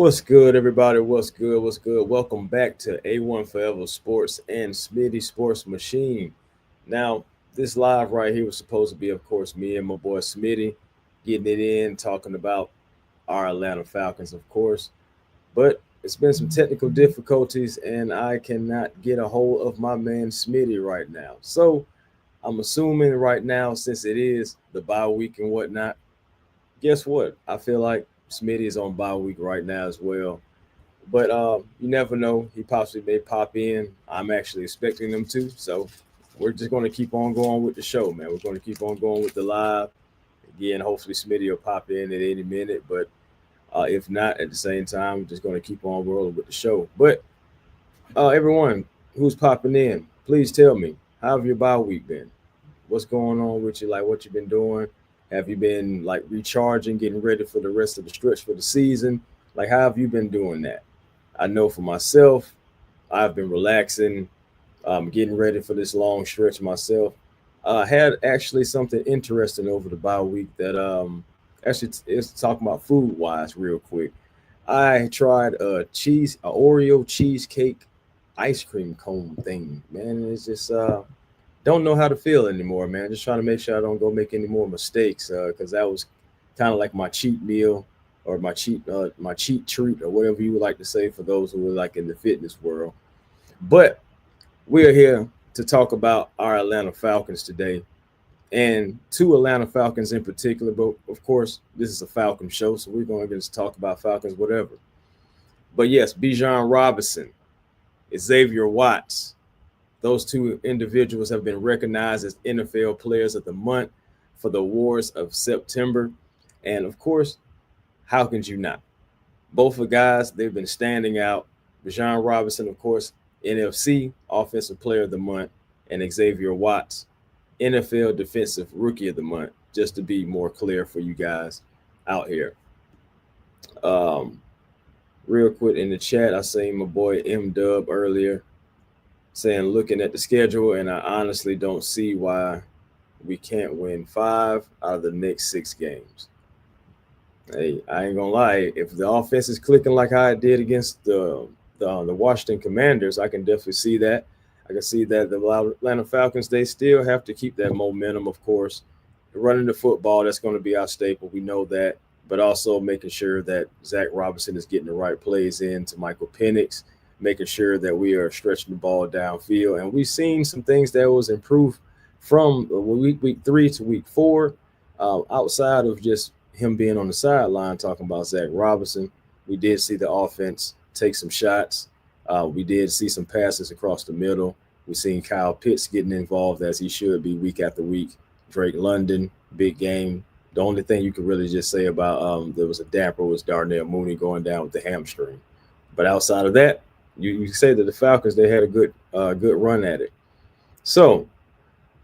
What's good, everybody? What's good? What's good? Welcome back to A1 Forever Sports and Smitty Sports Machine. Now, this live right here was supposed to be, of course, me and my boy Smitty getting it in, talking about our Atlanta Falcons, of course. But it's been some technical difficulties, and I cannot get a hold of my man Smitty right now. So I'm assuming right now, since it is the bye week and whatnot, guess what? I feel like Smitty is on bye week right now as well. But you never know. He possibly may pop in. I'm actually expecting them to. So we're just going to keep on going with the show, man. We're going to keep on going with the live. Again, hopefully Smitty will pop in at any minute. But if not, at the same time, we're just going to keep on rolling with the show. But everyone who's popping in, please tell me, how have your bye week been? What's going on with you? Like, what you've been doing? Have you been like recharging, getting ready for the rest of the stretch for the season? Like, how have you been doing that? I know for myself, I've been relaxing, getting ready for this long stretch myself. Had actually something interesting over the bye week that actually it's talking about food wise real quick. I tried a Oreo cheesecake ice cream cone thing, man. And it's just don't know how to feel anymore, man. Just trying to make sure I don't go make any more mistakes because that was kind of like my cheat meal or my cheat treat or whatever you would like to say for those who are like in the fitness world. But we're here to talk about our Atlanta Falcons today and two Atlanta Falcons in particular. But of course, this is a Falcon show, so we're going to just talk about Falcons, whatever. But yes, Bijan Robinson, Xavier Watts, those two individuals have been recognized as NFL Players of the Month for the awards of September. And of course, how can you not? Both of guys, they've been standing out. Bijan Robinson, of course, NFC Offensive Player of the Month, and Xavier Watts, NFL Defensive Rookie of the Month, just to be more clear for you guys out here. Um, Real quick in the chat, I seen my boy M Dub earlier saying looking at the schedule, and I honestly don't see why we can't win 5 out of the next 6 games. Hey, I ain't gonna lie. If the offense is clicking like how it did against the Washington Commanders, I can definitely see that. I can see that the Atlanta Falcons, they still have to keep that momentum, of course. Running the football, that's going to be our staple. We know that. But also making sure that Zach Robinson is getting the right plays in to Michael Penix, making sure that we are stretching the ball downfield. And we've seen some things that was improved from week 3 to week 4, outside of just him being on the sideline talking about Zach Robinson. We did see the offense take some shots. We did see some passes across the middle. We've seen Kyle Pitts getting involved as he should be week after week. Drake London, big game. The only thing you could really just say about there was a damper was Darnell Mooney going down with the hamstring. But outside of that, you say that the Falcons, they had a good run at it. So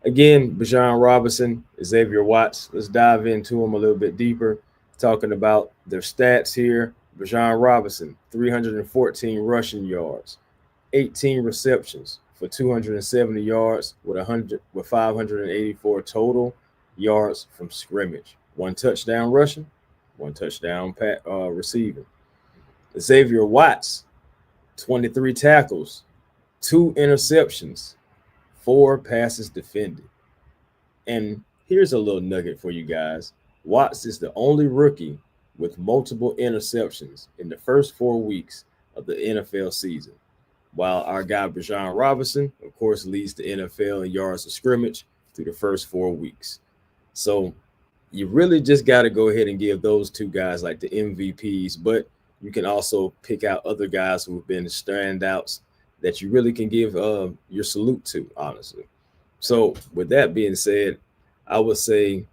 again, Bijan Robinson, Xavier Watts. Let's dive into them a little bit deeper, talking about their stats here. Bijan Robinson, 314 rushing yards, 18 receptions for 270 yards with 584 total yards from scrimmage. 1 touchdown rushing, 1 touchdown receiving. Xavier Watts, 23 tackles, 2 interceptions, 4 passes defended. And here's a little nugget for you guys. Watts is the only rookie with multiple interceptions in the first 4 weeks of the NFL season, while our guy Bijan Robinson, of course, leads the NFL in yards of scrimmage through the first 4 weeks. So you really just got to go ahead and give those two guys like the MVPs, but you can also pick out other guys who have been standouts that you really can give your salute to, honestly. So with that being said, I would say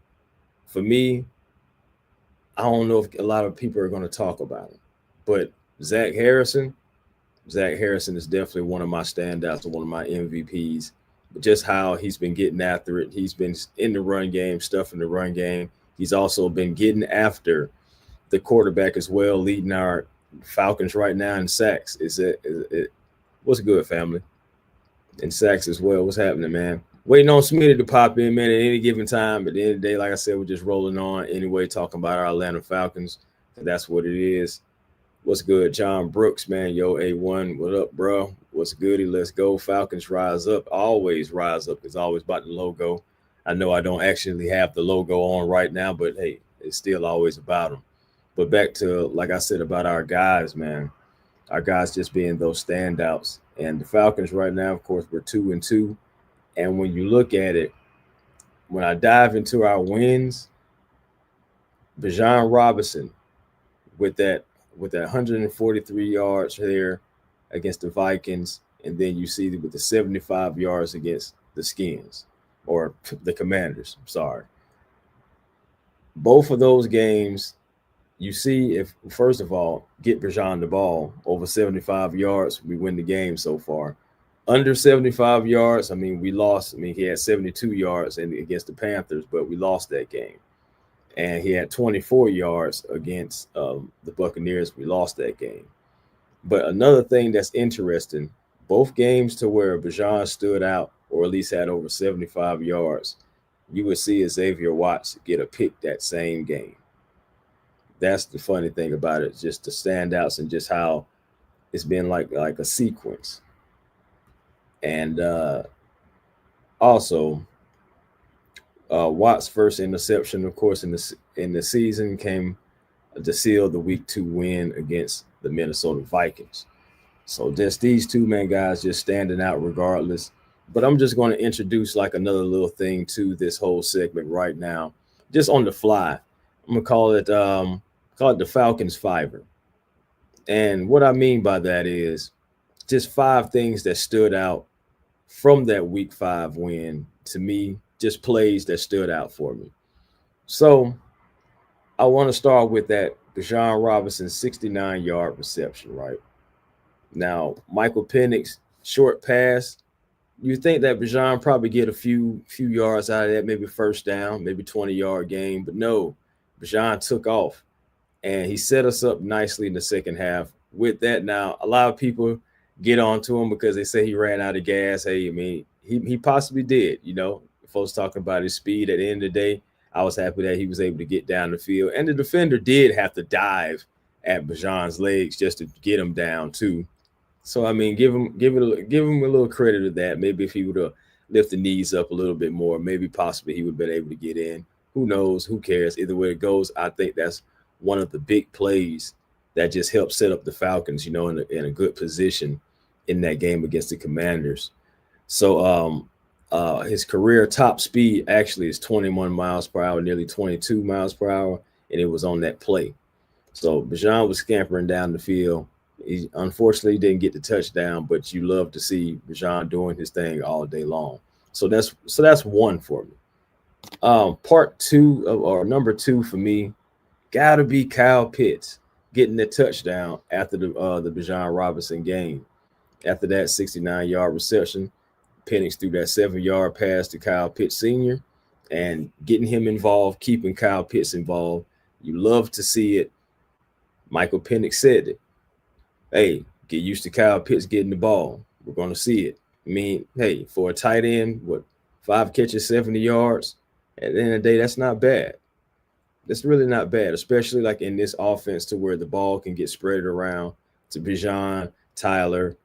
for me, I don't know if a lot of people are going to talk about him, but Zach Harrison is definitely one of my standouts and one of my MVPs. But just how he's been getting after it. He's been in the run game, stuff in the run game. He's also been getting after the quarterback as well, leading our Falcons right now in sacks. What's good, family? In sacks as well. What's happening, man? Waiting on Smitty to pop in, man, at any given time. At the end of the day, like I said, we're just rolling on anyway, talking about our Atlanta Falcons. That's what it is. What's good, John Brooks, man? Yo, A1, what up, bro? What's goody? Let's go. Falcons rise up. Always rise up. It's always about the logo. I know I don't actually have the logo on right now, but hey, it's still always about them. But back to, like I said, about our guys, man. Our guys just being those standouts. And the Falcons right now, of course, we're 2-2. And when you look at it, when I dive into our wins, Bijan Robinson with that with that 143 yards there against the Vikings, and then you see with the 75 yards against the Skins or the Commanders. I'm sorry. Both of those games, you see if first of all get Bijan the ball over 75 yards, we win the game so far. Under 75 yards, I mean we lost. I mean he had 72 yards against the Panthers, but we lost that game. And he had 24 yards against the Buccaneers. We lost that game. But another thing that's interesting, both games to where Bijan stood out or at least had over 75 yards, you would see Xavier Watts get a pick that same game. That's the funny thing about it, just the standouts and just how it's been like a sequence. And also, Watt's first interception, of course, in the season came to seal the Week 2 win against the Minnesota Vikings. So just these two man guys just standing out regardless. But I'm just going to introduce like another little thing to this whole segment right now, just on the fly. I'm gonna call it the Falcons Fiver. And what I mean by that is just 5 things that stood out from that Week 5 win to me, just plays that stood out for me. So I want to start with that Bijan Robinson 69-yard reception, right? Now, Michael Penix, short pass. You think that Bijan probably get a few yards out of that, maybe first down, maybe 20-yard game. But no, Bijan took off, and he set us up nicely in the second half. With that, now, a lot of people get on to him because they say he ran out of gas. Hey, I mean, he possibly did, folks talking about his speed. At the end of the day, I was happy that he was able to get down the field. And the defender did have to dive at Bijan's legs just to get him down too. So I mean, give him a little credit of that. Maybe if he would have lifted the knees up a little bit more, maybe possibly he would have been able to get in. Who knows? Who cares? Either way it goes, I think that's one of the big plays that just helped set up the Falcons, in a good position in that game against the Commanders. So his career top speed actually is 21 miles per hour, nearly 22 miles per hour, and it was on that play. So Bijan was scampering down the field. He unfortunately didn't get the touchdown, but you love to see Bijan doing his thing all day long. So that's one for me. Part 2 or number 2 for me, gotta be Kyle Pitts getting the touchdown after the Bijan Robinson game. After that 69-yard reception, Penix threw that 7-yard pass to Kyle Pitts Sr. and getting him involved, keeping Kyle Pitts involved. You love to see it. Michael Penix said it. Hey, get used to Kyle Pitts getting the ball. We're going to see it. I mean, hey, for a tight end, 5 catches, 70 yards, at the end of the day, that's not bad. That's really not bad, especially like in this offense to where the ball can get spread around to Bijan, Tyler,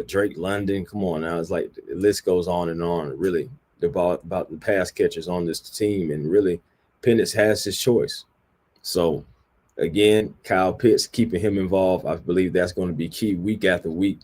Drake London. Come on now. It's like the list goes on and on. Really, about the pass catchers on this team, and really, Penix has his choice. So, again, Kyle Pitts, keeping him involved, I believe that's going to be key week after week.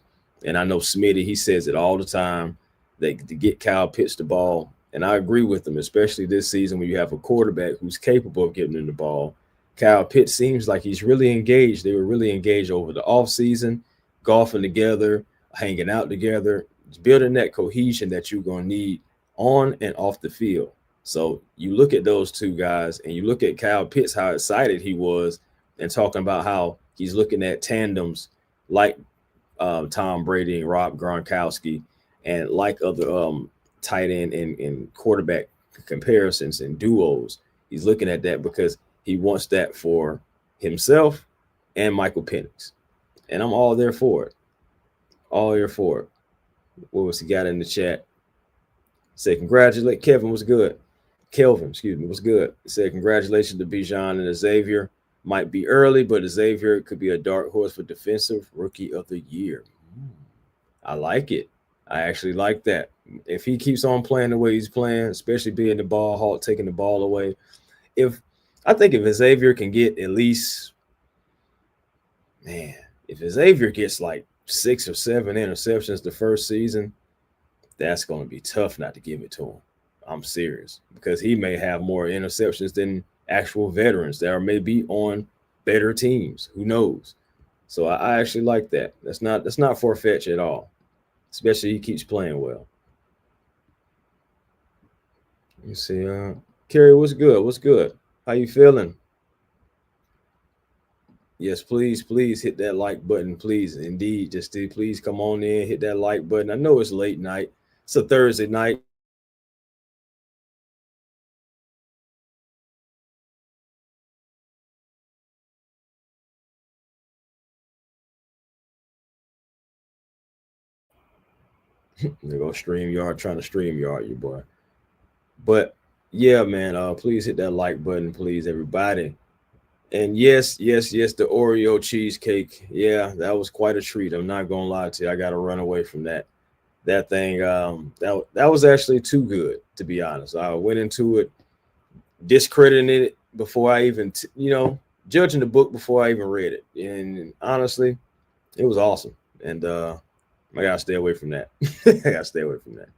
And I know Smitty, he says it all the time, that to get Kyle Pitts the ball. And I agree with him, especially this season when you have a quarterback who's capable of getting him the ball. Kyle Pitts seems like he's really engaged. They were really engaged over the offseason, golfing together, hanging out together, building that cohesion that you're going to need on and off the field. So you look at those two guys and you look at Kyle Pitts, how excited he was, and talking about how he's looking at tandems like Tom Brady and Rob Gronkowski and like other tight end and quarterback comparisons and duos. He's looking at that because he wants that for himself and Michael Penix. And I'm all there for it. All here for it. What was he got in the chat? Say congratulate Kevin was good. Kelvin, excuse me, was good. He said congratulations to Bijan and Xavier. Might be early, but Xavier could be a dark horse for defensive rookie of the year. I like it. I actually like that. If he keeps on playing the way he's playing, especially being the ball hawk, taking the ball away, if I think if Xavier can get at least, man, if Xavier gets like 6 or 7 interceptions the first season, that's going to be tough not to give it to him. I'm serious because he may have more interceptions than actual veterans that are maybe on better teams. Who knows? So I actually like that. That's not far fetched at all, especially he keeps playing well. Let me see. Kerry, what's good? What's good? How you feeling? Yes, please hit that like button, please. Indeed, please come on in, hit that like button. I know it's late night. It's a Thursday night. They go stream yard, trying to stream yard you, boy. But yeah, man, please hit that like button, please, everybody. And yes, the Oreo cheesecake. Yeah, that was quite a treat. I'm not gonna lie to you. I gotta run away from that. That thing, that was actually too good, to be honest. I went into it discrediting it before I even, judging the book before I even read it. And honestly, it was awesome. And I gotta stay away from that. I gotta stay away from that.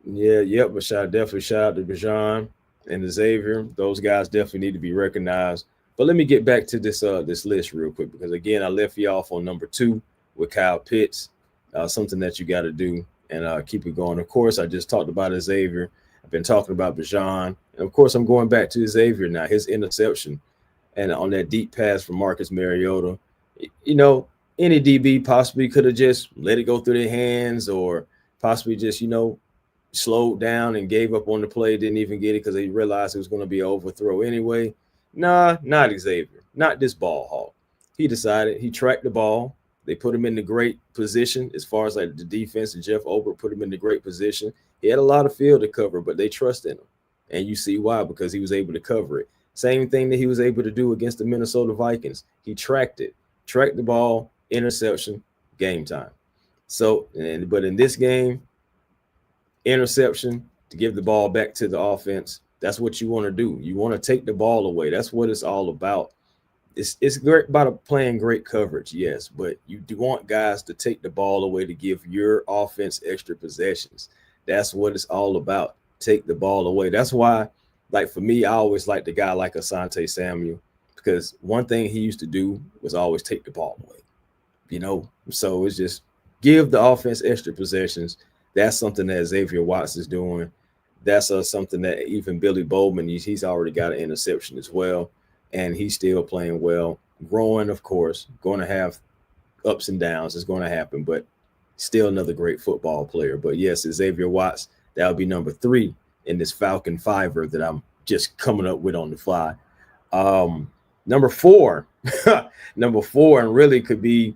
Yeah, yep. But definitely shout out to Bajan and to Xavier. Those guys definitely need to be recognized. But let me get back to this list real quick because again, I left you off on number 2 with Kyle Pitts. Something that you got to do and keep it going. Of course, I just talked about Xavier. I've been talking about Bajan, and of course, I'm going back to Xavier now. His interception and on that deep pass from Marcus Mariota. You know, any DB possibly could have just let it go through their hands or possibly just slowed down and gave up on the play, didn't even get it because they realized it was going to be an overthrow anyway. Nah, not Xavier, not this ball hawk. He decided he tracked the ball. They put him in the great position as far as like the defense, and Jeff Ober put him in the great position. He had a lot of field to cover, but they trusted him. And you see why, because he was able to cover it. Same thing that he was able to do against the Minnesota Vikings. He tracked it, tracked the ball, interception, game time. So, but in this game, interception to give the ball back to the offense. That's what you want to do. You want to take the ball away. That's what it's all about. It's great about playing great coverage, yes, but you do want guys to take the ball away to give your offense extra possessions. That's what it's all about. Take the ball away. That's why, like for me, I always like the guy like Asante Samuel because one thing he used to do was always take the ball away. So it's just give the offense extra possessions. That's something that Xavier Watts is doing. That's something that even Billy Bowman, he's already got an interception as well, and he's still playing well. Growing, of course, going to have ups and downs. It's going to happen, but still another great football player. But yes, Xavier Watts, that would be number 3 in this Falcon fiver that I'm just coming up with on the fly. Number 4, number 4, and really could be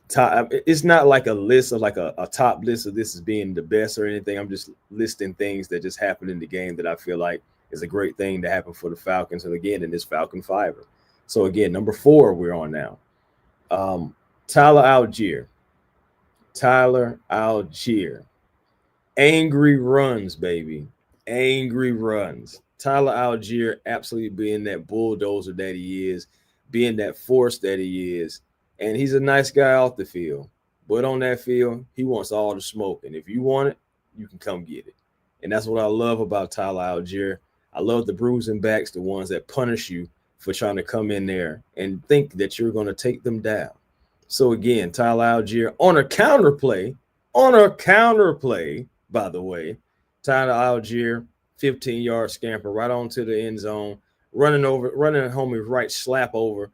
top. It's not like a list of like a top list of this as being the best or anything. I'm just listing things that just happened in the game that I feel like is a great thing to happen for the Falcons. And again, in this Falcon fiver. So again, number 4 we're on now. Tyler Algier. Tyler Algier. Angry runs, baby. Angry runs. Tyler Algier absolutely being that bulldozer that he is, being that force that he is. And he's a nice guy off the field. But on that field, he wants all the smoke. And if you want it, you can come get it. And that's what I love about Tyler Algier. I love the bruising backs, the ones that punish you for trying to come in there and think that you're going to take them down. So again, Tyler Algier on a counterplay, by the way, Tyler Algier, 15-yard scamper right onto the end zone, running home his right slap over.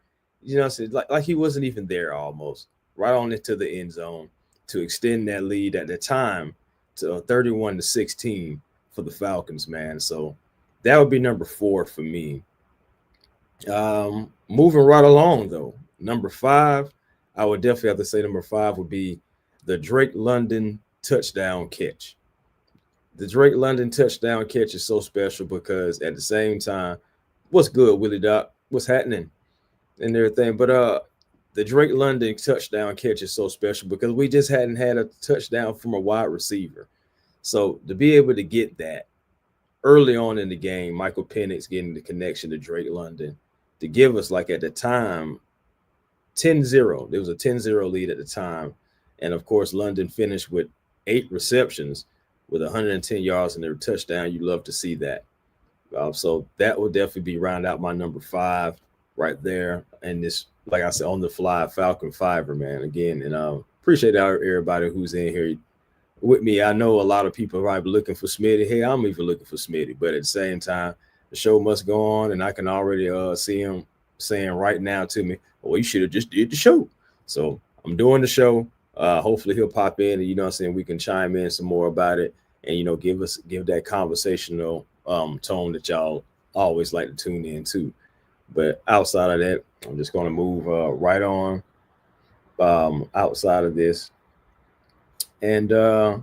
Like he wasn't even there almost, right on into the end zone to extend that lead at the time to 31-16 for the Falcons, man. So that would be number 4 for me. Moving right along, though, number 5, I would definitely have to say number 5 would be the Drake London touchdown catch. The Drake London touchdown catch is so special because at the same time, What's good, Willie Doc? What's happening and everything? But the Drake London touchdown catch is so special because we just hadn't had a touchdown from a wide receiver. So to be able to get that early on in the game, Michael Penix getting the connection to Drake London to give us, like, at the time, 10-0. There was a 10-0 lead at the time. And of course, London finished with 8 receptions with 110 yards and their touchdown. You love to see that. So that will definitely be round out my number 5 right there. And this, like I said, on the fly, Falcon Fiver, man. Again, and appreciate everybody who's in here with me. I know a lot of people are probably looking for Smitty. Hey, I'm even looking for Smitty. But at the same time, the show must go on, and I can already see him saying right now to me, well, you should have just did the show. So I'm doing the show. Hopefully he'll pop in, and, you know what I'm saying, we can chime in some more about it and, you know, give that conversational tone that y'all always like to tune in to. But outside of that, I'm just going to move right on outside of this. And I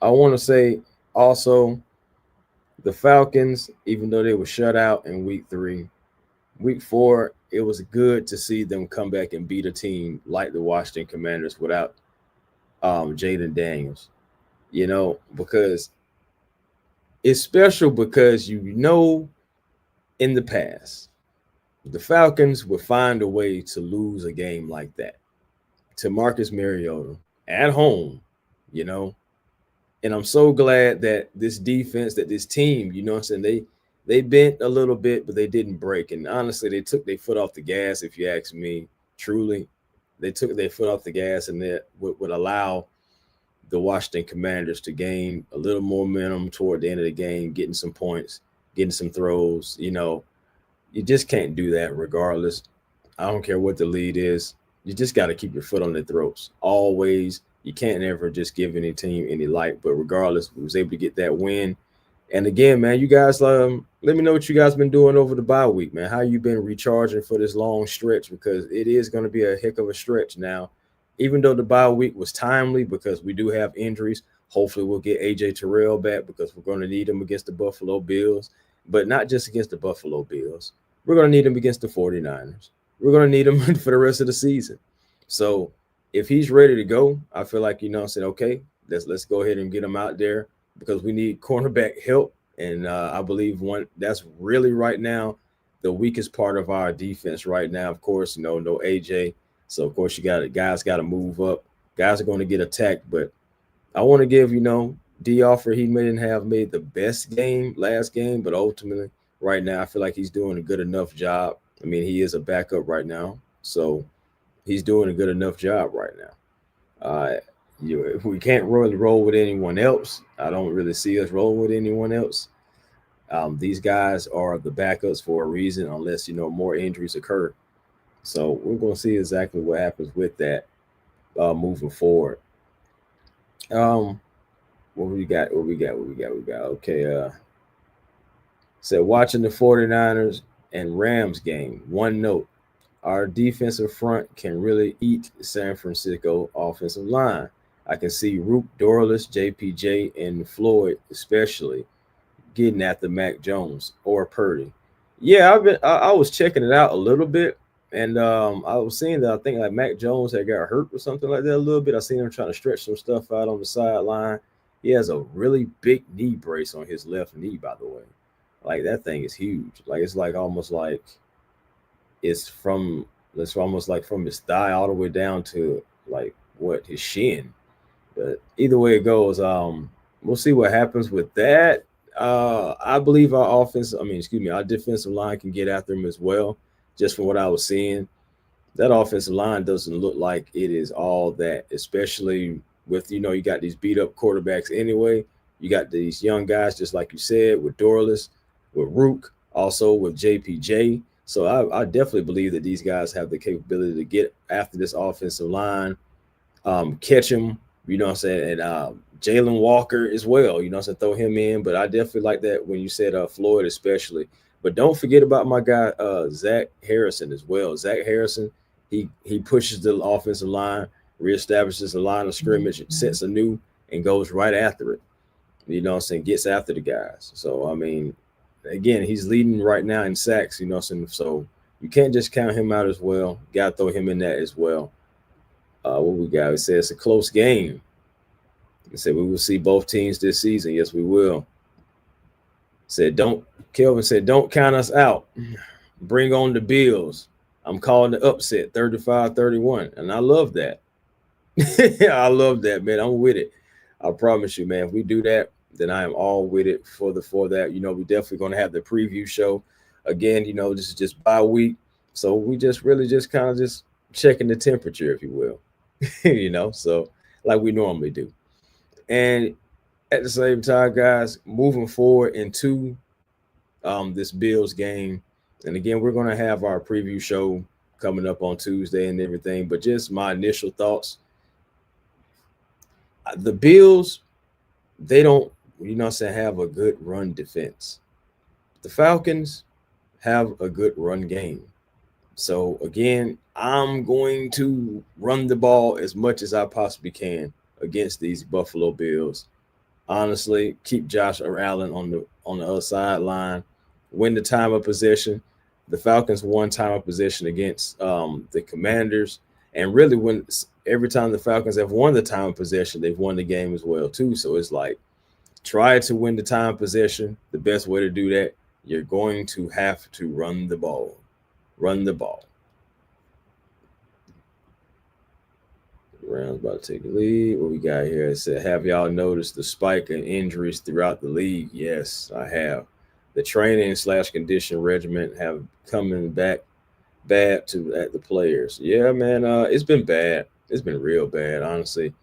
want to say also, the Falcons, even though they were shut out in week 3, week 4, it was good to see them come back and beat a team like the Washington Commanders without Jaden Daniels, you know, because it's special because, you know, in the past, the Falcons would find a way to lose a game like that to Marcus Mariota at home, you know. And I'm so glad that this defense, that this team, you know what I'm saying, they bent a little bit, but they didn't break. And honestly, they took their foot off the gas, if you ask me. Truly, they took their foot off the gas, and that would allow the Washington Commanders to gain a little more momentum toward the end of the game, getting some points, getting some throws. You know, you just can't do that regardless. I don't care what the lead is. You just got to keep your foot on their throats always. You can't ever just give any team any light. But regardless, we was able to get that win. And again, man, you guys, let me know what you guys been doing over the bye week, man. How you been recharging for this long stretch, because it is going to be a heck of a stretch now. Even though the bye week was timely because we do have injuries, hopefully we'll get AJ Terrell back because we're going to need him against the Buffalo Bills, but not just against the Buffalo Bills. We're going to need him against the 49ers. We're going to need him for the rest of the season. So if he's ready to go, I feel like, you know, I said, okay, let's go ahead and get him out there, because we need cornerback help. And I believe that's really right now the weakest part of our defense right now. Of course, no AJ. So, of course, guys got to move up. Guys are going to get attacked. But I want to give, D. Offer, he didn't have made the best game last game, but ultimately right now I feel like he's doing a good enough job. I mean, he is a backup right now. So he's doing a good enough job right now. If we can't really roll with anyone else, I don't really see us roll with anyone else. These guys are the backups for a reason, unless, more injuries occur. So we're going to see exactly what happens with that moving forward. What we got? Okay. So watching the 49ers and Rams game, one note: our defensive front can really eat the San Francisco offensive line. I can see Rook, Dorless, JPJ, and Floyd especially getting after Mac Jones or Purdy. Yeah, I was checking it out a little bit. And I was seeing that I think like Mac Jones had got hurt or something like that a little bit. I seen him trying to stretch some stuff out on the sideline. He has a really big knee brace on his left knee, by the way. Like, that thing is huge. Like, it's almost like it's almost like from his thigh all the way down to like his shin. But either way it goes, we'll see what happens with that. I believe our defensive line can get after him as well. Just from what I was seeing, that offensive line doesn't look like it is all that, especially with, you got these beat up quarterbacks anyway. You got these young guys, just like you said, with Dorless, with Rook, also with JPJ. So I definitely believe that these guys have the capability to get after this offensive line, catch him, and Jalen Walker as well, throw him in. But I definitely like that when you said Floyd especially. But don't forget about my guy, Zach Harrison as well. Zach Harrison, he pushes the offensive line, reestablishes the line of scrimmage, sets anew, and goes right after it. Gets after the guys. So, I mean, again, he's leading right now in sacks, so you can't just count him out as well. Got to throw him in that as well. What we got? It says it's a close game. It said we will see both teams this season. Yes, we will. Kelvin said, don't count us out. Bring on the Bills. I'm calling the upset 35-31. And I love that. I love that, man. I'm with it. I promise you, man. If we do that, then I am all with it for that. We definitely going to have the preview show. Again, this is just bye week. So we just really just kind of just checking the temperature, if you will. So like we normally do. And at the same time, guys, moving forward into this Bills game. And again, we're going to have our preview show coming up on Tuesday and everything. But just my initial thoughts. The Bills, they don't, have a good run defense. The Falcons have a good run game. So, again, I'm going to run the ball as much as I possibly can against these Buffalo Bills. Honestly, keep Josh Allen on the other sideline, win the time of possession. The Falcons won time of possession against the Commanders, and really every time the Falcons have won the time of possession, they've won the game as well too. So it's like, try to win the time of possession. The best way to do that, you're going to have to run the ball. Run the ball. Rams about to take the lead. What we got here? It said, have y'all noticed the spike in injuries throughout the league? Yes, I have. The training/condition regimen have coming back bad at the players. Yeah, man, it's been bad. It's been real bad, honestly.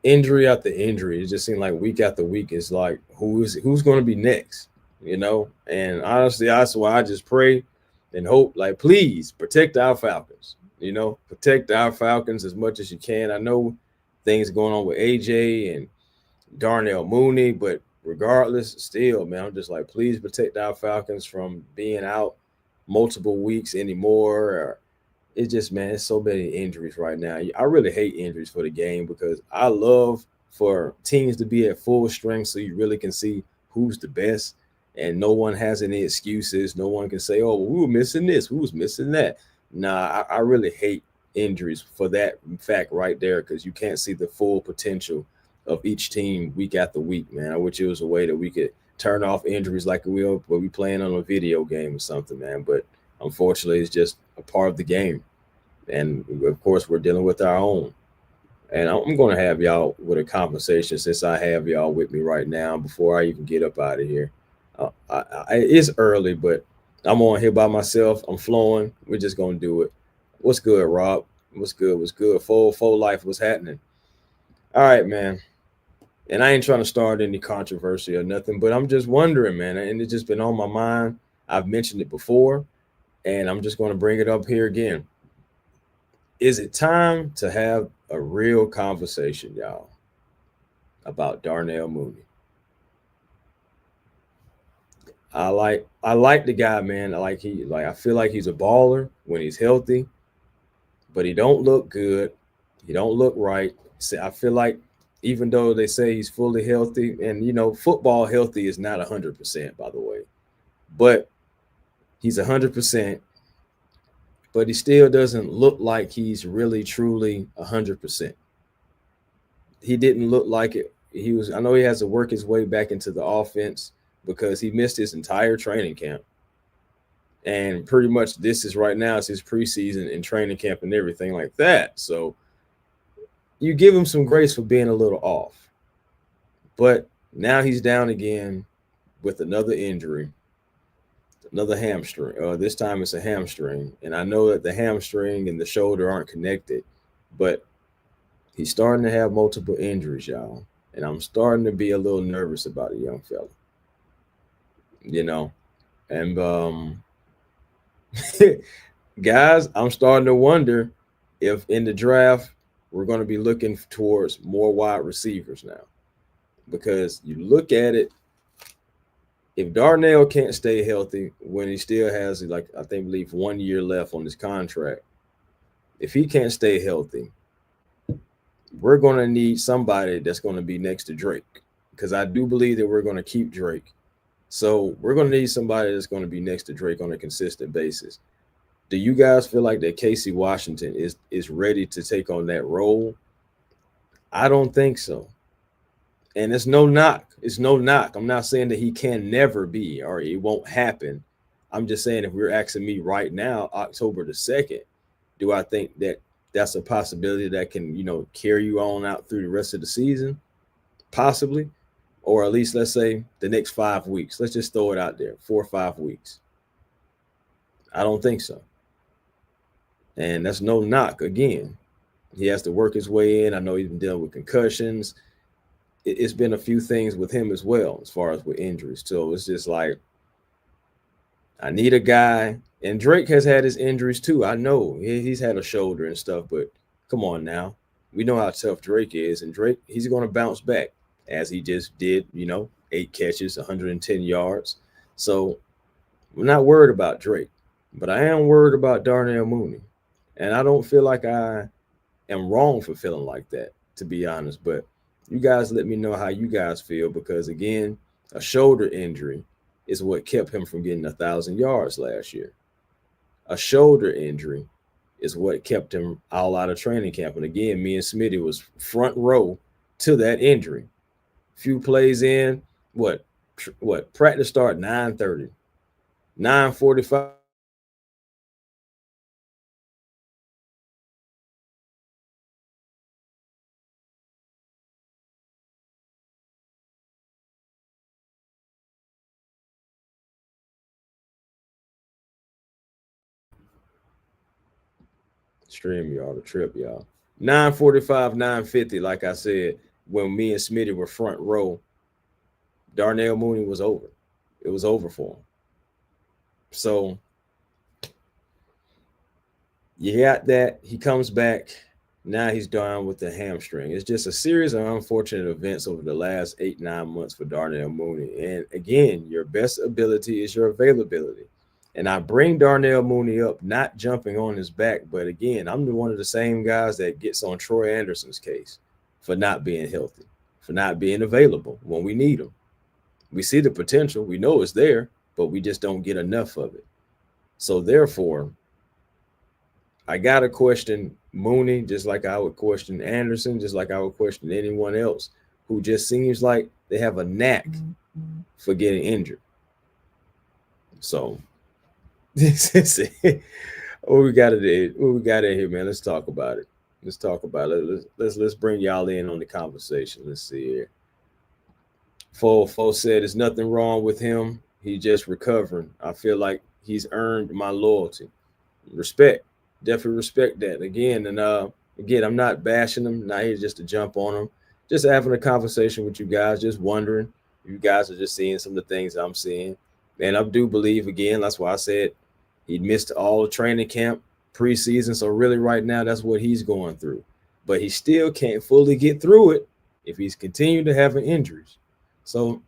Injury after injury. It just seemed like week after week is like, who's going to be next? And honestly, that's why I just pray and hope, like, please protect our Falcons. Protect our Falcons as much as you can. I know things going on with AJ and Darnell Mooney, but regardless, still, man, I'm just like, please protect our Falcons from being out multiple weeks anymore. It's just, man, it's so many injuries right now. I really hate injuries for the game because I love for teams to be at full strength so you really can see who's the best and no one has any excuses. No one can say, oh, we were missing this, who was missing that. Nah, I really hate injuries for that fact right there because you can't see the full potential of each team week after week, man. I wish it was a way that we could turn off injuries like we'll be playing on a video game or something, man. But unfortunately, it's just a part of the game. And, of course, we're dealing with our own. And I'm going to have y'all with a conversation since I have y'all with me right now before I even get up out of here. It's early, but I'm on here by myself. I'm flowing. We're just going to do it. What's good, Rob? What's good? What's good? Full life. What's happening? All right, man. And I ain't trying to start any controversy or nothing, but I'm just wondering, man, and it's just been on my mind. I've mentioned it before, and I'm just going to bring it up here again. Is it time to have a real conversation, y'all, about Darnell Mooney? I like the guy, man. I feel like he's a baller when he's healthy, but he don't look good. He don't look right. I feel like even though they say he's fully healthy, and football healthy is not 100%, by the way, but he's 100%. But he still doesn't look like he's really truly 100%. He didn't look like it. I know he has to work his way back into the offense because he missed his entire training camp. And pretty much this is right now, it's his preseason and training camp and everything like that. So you give him some grace for being a little off. But now he's down again with another injury, another hamstring. This time it's a hamstring. And I know that the hamstring and the shoulder aren't connected, but he's starting to have multiple injuries, y'all. And I'm starting to be a little nervous about a young fella. And guys, I'm starting to wonder if in the draft we're going to be looking towards more wide receivers now. Because you look at it, if Darnell can't stay healthy when he still has, I believe 1 year left on his contract, if he can't stay healthy, we're going to need somebody that's going to be next to Drake. Because I do believe that we're going to keep Drake. So we're going to need somebody that's going to be next to Drake on a consistent basis. Do you guys feel like that Casey Washington is ready to take on that role? I don't think so. And it's no knock. It's no knock. I'm not saying that he can never be or it won't happen. I'm just saying if we're asking me right now, October the 2nd, do I think that that's a possibility that can, carry you on out through the rest of the season? Possibly. Or at least let's say the next 5 weeks. Let's just throw it out there, 4 or 5 weeks. I don't think so. And that's no knock again. He has to work his way in. I know he's been dealing with concussions. It's been a few things with him as well, as far as with injuries. So it's just like, I need a guy. And Drake has had his injuries too. I know he's had a shoulder and stuff, but come on now. We know how tough Drake is. And Drake, he's going to bounce back as he just did, 8 catches, 110 yards. So I'm not worried about Drake, but I am worried about Darnell Mooney. And I don't feel like I am wrong for feeling like that, to be honest. But you guys let me know how you guys feel, because again, a shoulder injury is what kept him from getting 1,000 yards last year. A shoulder injury is what kept him all out of training camp. And again, me and Smitty was front row to that injury. Few plays in, what practice start 9:30, 9:45. Stream y'all the trip, y'all. 9:45, 9:50, like I said, when me and Smitty were front row, Darnell Mooney was over. It was over for him. So you got that. He comes back. Now he's down with the hamstring. It's just a series of unfortunate events over the last 8, 9 months for Darnell Mooney. And again, your best ability is your availability. And I bring Darnell Mooney up, not jumping on his back, but again, I'm one of the same guys that gets on Troy Anderson's case for not being healthy, for not being available when we need him. We see the potential, we know it's there, but we just don't get enough of it. So therefore, I gotta question Mooney just like I would question Anderson, just like I would question anyone else who just seems like they have a knack for getting injured. So this is it. What we got it. What we got in here, man? Let's talk about it. Let's talk about it. Let's bring y'all in on the conversation. Let's see here. Fo said there's nothing wrong with him. He's just recovering. I feel like he's earned my loyalty. Respect. Definitely respect that. Again, again, I'm not bashing him, not here just to jump on him. Just having a conversation with you guys, just wondering. You guys are just seeing some of the things I'm seeing. And I do believe, again, that's why I said he missed all training camp, preseason. So really right now, that's what he's going through. But he still can't fully get through it if he's continued to having injuries. So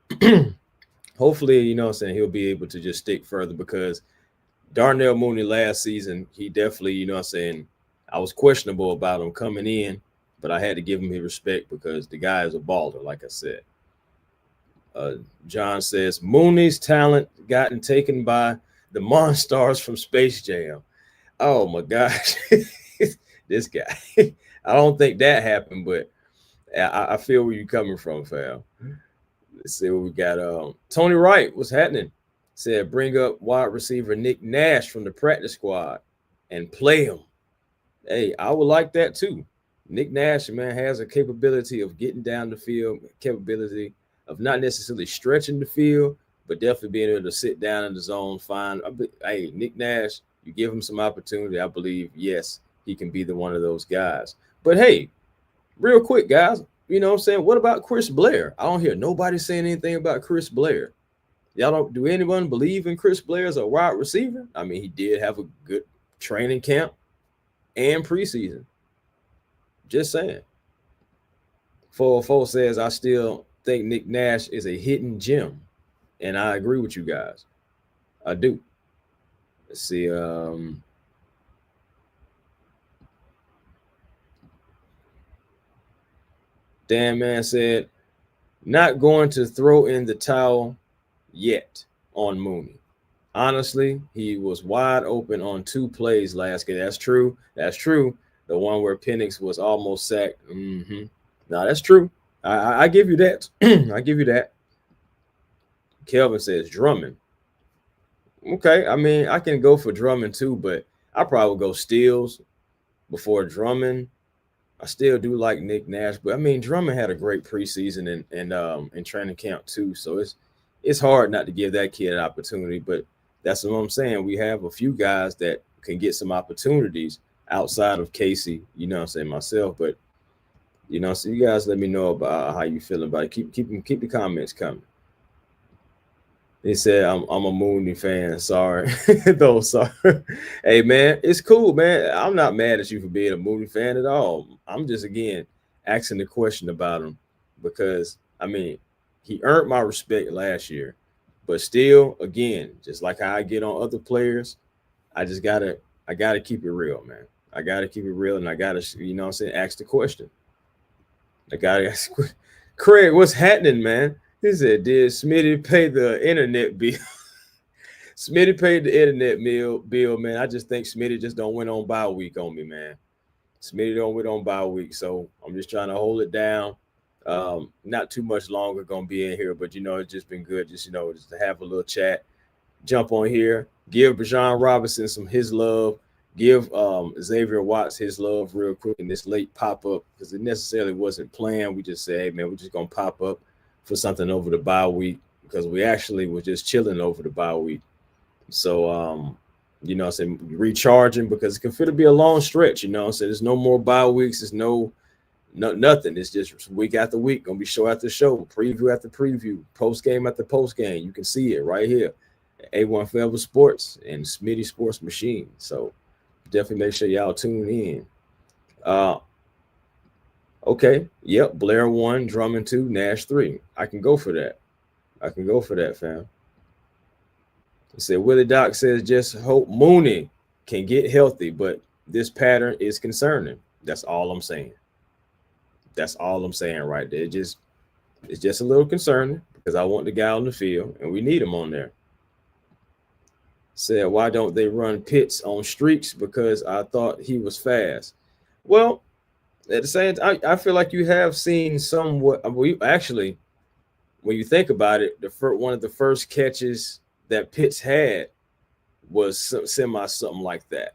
hopefully, I'm saying, he'll be able to just stick further, because Darnell Mooney last season, he definitely, I'm saying, I was questionable about him coming in, but I had to give him his respect because the guy is a baller, like I said. John says, Mooney's talent gotten taken by the Monstars from Space Jam. Oh, my gosh. This guy. I don't think that happened, but I feel where you're coming from, fam. Let's see what we got. Tony Wright, what's happening? Said, bring up wide receiver Nick Nash from the practice squad and play him. Hey, I would like that too. Nick Nash, man, has a capability of getting down the field, capability of not necessarily stretching the field, but definitely being able to sit down in the zone fine. Hey, Nick Nash, you give him some opportunity, I believe, yes, he can be the one of those guys. But hey, real quick, guys, you know what I'm saying? What about Chris Blair? I don't hear nobody saying anything about Chris Blair. Y'all don't, do anyone believe in Chris Blair as a wide receiver? I mean, he did have a good training camp and preseason. Just saying. 404 says, I still think Nick Nash is a hidden gem. And I agree with you guys. I do. Let's see. Dan Man said, not going to throw in the towel yet on Mooney. Honestly, he was wide open on 2 plays last game. That's true. That's true. The one where Penix was almost sacked. No, that's true. I give you that. I give you that. Kelvin says Drummond. Okay, I mean I can go for Drummond too, but I probably would go Steals before Drummond. I still do like Nick Nash, but I mean Drummond had a great preseason and training camp too, so it's hard not to give that kid an opportunity. But that's what I'm saying. We have a few guys that can get some opportunities outside of Casey. You know what I'm saying, myself, but so you guys let me know about how you feeling about it. Keep the comments coming. He said, I'm a Mooney fan. Sorry. No, sorry. Hey, man, it's cool, man. I'm not mad at you for being a Mooney fan at all. I'm just, again, asking the question about him because, I mean, he earned my respect last year. But still, again, just like how I get on other players, I gotta keep it real, man. I gotta keep it real, and I gotta, ask the question. I gotta ask. Craig, what's happening, man? He said, did Smitty pay the internet bill? Smitty paid the internet bill, man. I just think Smitty just don't win on bye week on me, man. Smitty don't win on bye week, so I'm just trying to hold it down. Not too much longer gonna be in here, but it's just been good, just to have a little chat. Jump on here, give Bijan Robinson some his love, give Xavier Watts his love real quick in this late pop-up because it necessarily wasn't planned. We just said, hey man, we're just gonna pop up for something over the bye week because we actually were just chilling over the bye week. So saying recharging because it can fit to be a long stretch, so there's no more bye weeks, there's nothing. It's just week after week, gonna be show after show, preview after preview, post game after post game. You can see it right here. A1 Forever Sports and Smitty Sports Machine. So definitely make sure y'all tune in. Okay. Yep. Blair 1, Drummond 2, Nash 3. I can go for that. Fam. He said Willie Doc says just hope Mooney can get healthy, but this pattern is concerning. That's all I'm saying. That's all I'm saying right there. It's just a little concerning because I want the guy on the field and we need him on there. Said, why don't they run Pitts on streaks? Because I thought he was fast. Well, at the same time, I feel like you have seen somewhat. Actually, when you think about it, one of the first catches that Pitts had was something like that.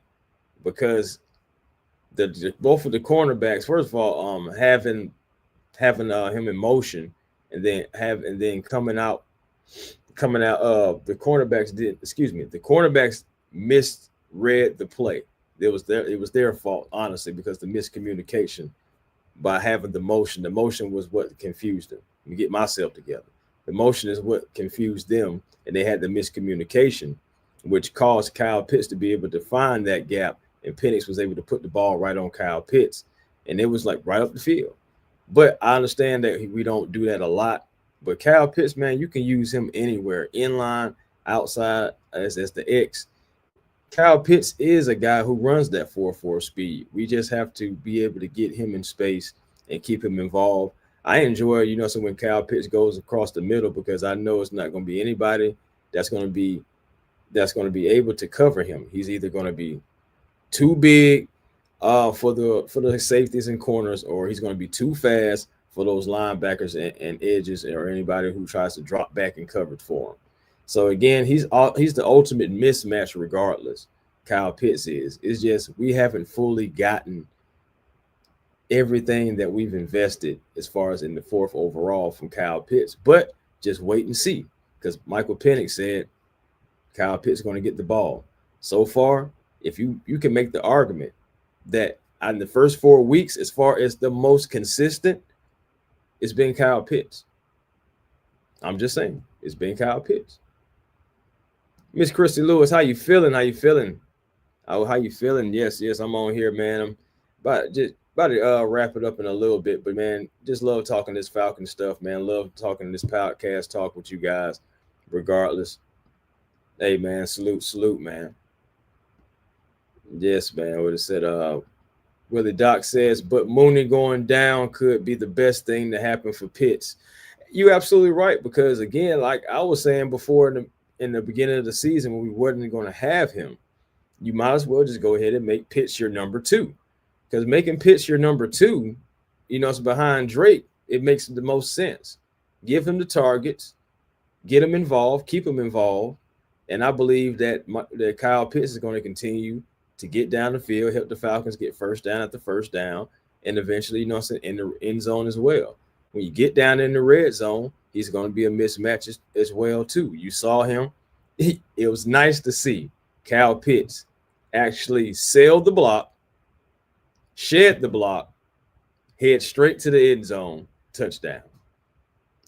Because both of the cornerbacks, first of all, having him in motion and then coming out the cornerbacks misread the play. It was their fault, honestly, because the miscommunication by having the motion was what confused them. Let me get myself together. The motion is what confused them, and they had the miscommunication, which caused Kyle Pitts to be able to find that gap, and Penix was able to put the ball right on Kyle Pitts, and it was like right up the field. But I understand that we don't do that a lot. But Kyle Pitts, man, you can use him anywhere, inline, outside, as the X. Kyle Pitts is a guy who runs that 4.4 speed. We just have to be able to get him in space and keep him involved. I enjoy, so when Kyle Pitts goes across the middle because I know it's not going to be anybody that's going to be able to cover him. He's either going to be too big for the safeties and corners, or he's going to be too fast for those linebackers and edges or anybody who tries to drop back and cover for him. So again, he's the ultimate mismatch regardless. Kyle Pitts is. It's just we haven't fully gotten everything that we've invested as far as in the 4th overall from Kyle Pitts. But just wait and see, because Michael Penix said Kyle Pitts is going to get the ball. So far, if you can make the argument that in the first 4 weeks, as far as the most consistent, it's been Kyle Pitts. I'm just saying, it's been Kyle Pitts. Miss Christy Lewis, how you feeling? Oh, how you feeling? Yes, I'm on here, man. I'm about to wrap it up in a little bit, but man, just love talking this Falcon stuff, man. Love talking this podcast talk with you guys, regardless. Hey, man, salute, man. Yes, man. What it said, Willie Doc says, but Mooney going down could be the best thing to happen for Pitts. You're absolutely right, because again, like I was saying before in the beginning of the season when we wasn't going to have him, you might as well just go ahead and make Pitts your number two. Because making Pitts your number two, it's behind Drake, it makes the most sense. Give him the targets, get him involved, keep him involved, and I believe that Kyle Pitts is going to continue to get down the field, help the Falcons get first down after first down, and eventually, in the end zone as well. When you get down in the red zone, he's going to be a mismatch as well too. You saw him; it was nice to see Kyle Pitts actually sail the block, shed the block, head straight to the end zone, touchdown.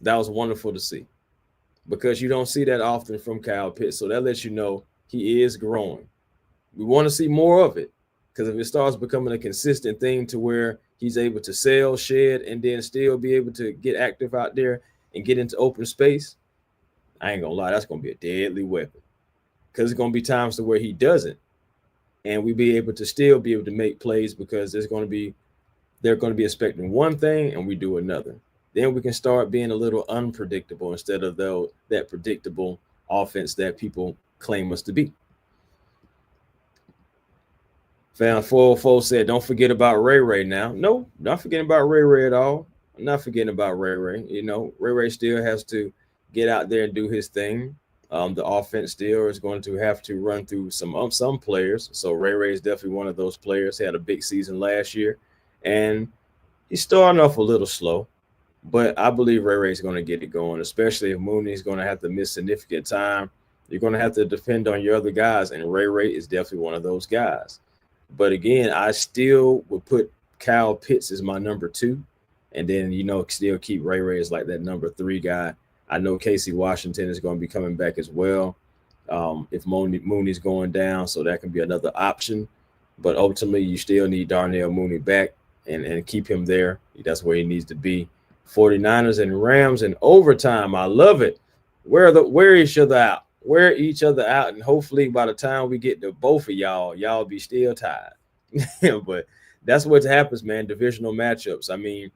That was wonderful to see, because you don't see that often from Kyle Pitts. So that lets you know he is growing. We want to see more of it, because if it starts becoming a consistent thing to where he's able to sail, shed, and then still be able to get active out there and get into open space, I ain't going to lie, that's going to be a deadly weapon, because there's going to be times to where he doesn't, and we be able to still be able to make plays, because they're going to be expecting one thing and we do another. Then we can start being a little unpredictable instead of that predictable offense that people claim us to be. Fan 404 said, don't forget about Ray Ray now. No, not forgetting about Ray Ray at all. I'm not forgetting about Ray Ray. Ray Ray still has to get out there and do his thing. The offense still is going to have to run through some players. So Ray Ray is definitely one of those players. He had a big season last year, and he's starting off a little slow. But I believe Ray Ray is going to get it going, especially if Mooney is going to have to miss significant time. You're going to have to depend on your other guys, and Ray Ray is definitely one of those guys. But again, I still would put Kyle Pitts as my number two, and then, still keep Ray Ray as like that number three guy. I know Casey Washington is going to be coming back as well if Mooney's going down, so that can be another option. But ultimately, you still need Darnell Mooney back and keep him there. That's where he needs to be. 49ers and Rams in overtime. I love it. Wear each other out. Wear each other out, and hopefully by the time we get to both of y'all be still tied. But that's what happens, man. Divisional matchups. I mean,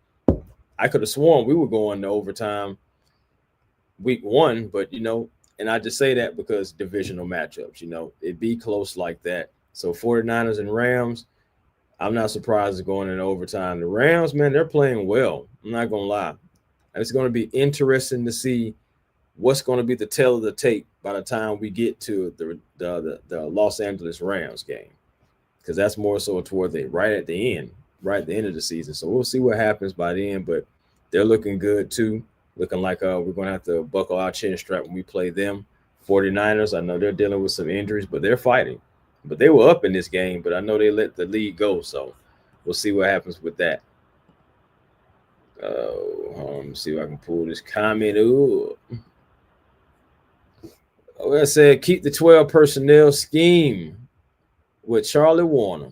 I could have sworn we were going to overtime week one, but and I just say that because divisional matchups, it'd be close like that. So 49ers and Rams, I'm not surprised they're going in overtime. The Rams, man, they're playing well. I'm not going to lie. It's going to be interesting to see what's going to be the tale of the tape by the time we get to the Los Angeles Rams game, because that's more so toward right at the end of the season. So we'll see what happens by the end, but they're looking good too, looking like we're going to have to buckle our chin strap when we play them. 49ers, I know they're dealing with some injuries, but they're fighting. But they were up in this game, but I know they let the lead go, so we'll see what happens with that. Let me see if I can pull this comment. I said, keep the 12 personnel scheme with Charlie Warner,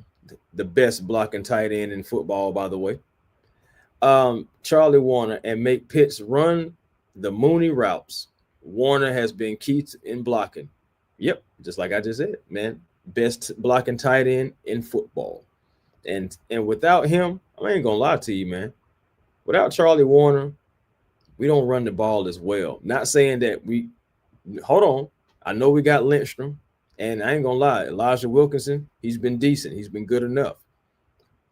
the best blocking tight end in football, by the way. Charlie Warner, and make Pitts run the Mooney routes. Warner has been key in blocking. Yep, just like I just said, man. Best blocking tight end in football. And without him, I ain't gonna lie to you, man. Without Charlie Warner, we don't run the ball as well. Not saying that hold on. I know we got Lindstrom, and I ain't gonna lie, Elijah Wilkinson, he's been decent. He's been good enough.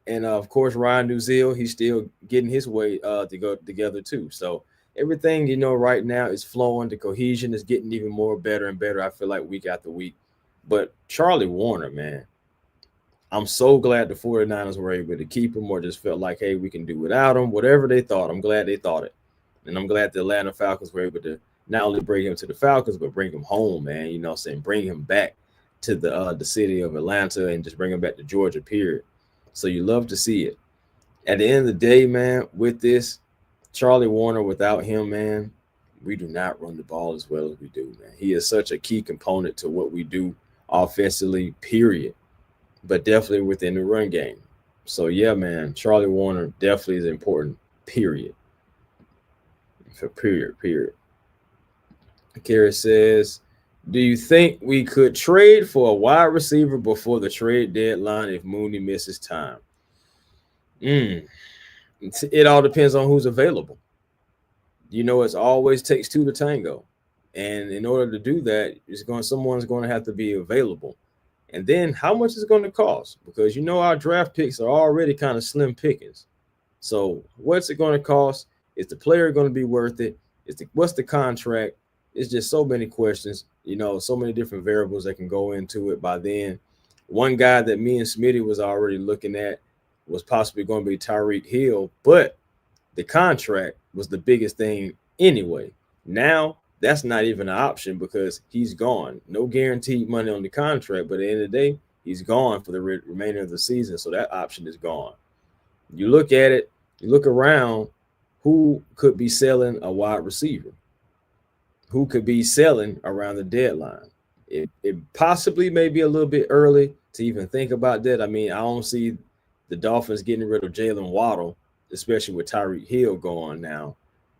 And of course, Ryan Nuzil, he's still getting his way to go together too. So everything, right now is flowing. The cohesion is getting even more better and better, I feel like, week after week. But Charlie Warner, man, I'm so glad the 49ers were able to keep him, or just felt like, hey, we can do without him. Whatever they thought, I'm glad they thought it. And I'm glad the Atlanta Falcons were able to not only bring him to the Falcons, but bring him home, man. Bring him back to the city of Atlanta, and just bring him back to Georgia, period. So you love to see it. At the end of the day, man, with this, Charlie Warner, without him, man, we do not run the ball as well as we do, man. He is such a key component to what we do offensively, period, but definitely within the run game. So, yeah, man, Charlie Warner definitely is important, period. Period. Kerry says, do you think we could trade for a wide receiver before the trade deadline if Mooney misses time? It all depends on who's available. It's always takes two to tango. And in order to do that, someone's going to have to be available. And then how much is it going to cost? Because our draft picks are already kind of slim pickings. So what's it going to cost? Is the player going to be worth it? What's the contract? It's just so many questions, so many different variables that can go into it by then. One guy that me and Smitty was already looking at was possibly going to be Tyreek Hill, but the contract was the biggest thing anyway. Now that's not even an option because he's gone. No guaranteed money on the contract, but at the end of the day, he's gone for the remainder of the season. So that option is gone. You look at it, you look around, who could be selling a wide receiver? Who could be selling around the deadline? It possibly may be a little bit early to even think about that. I mean, I don't see the Dolphins getting rid of Jalen Waddle, especially with Tyreek Hill going now.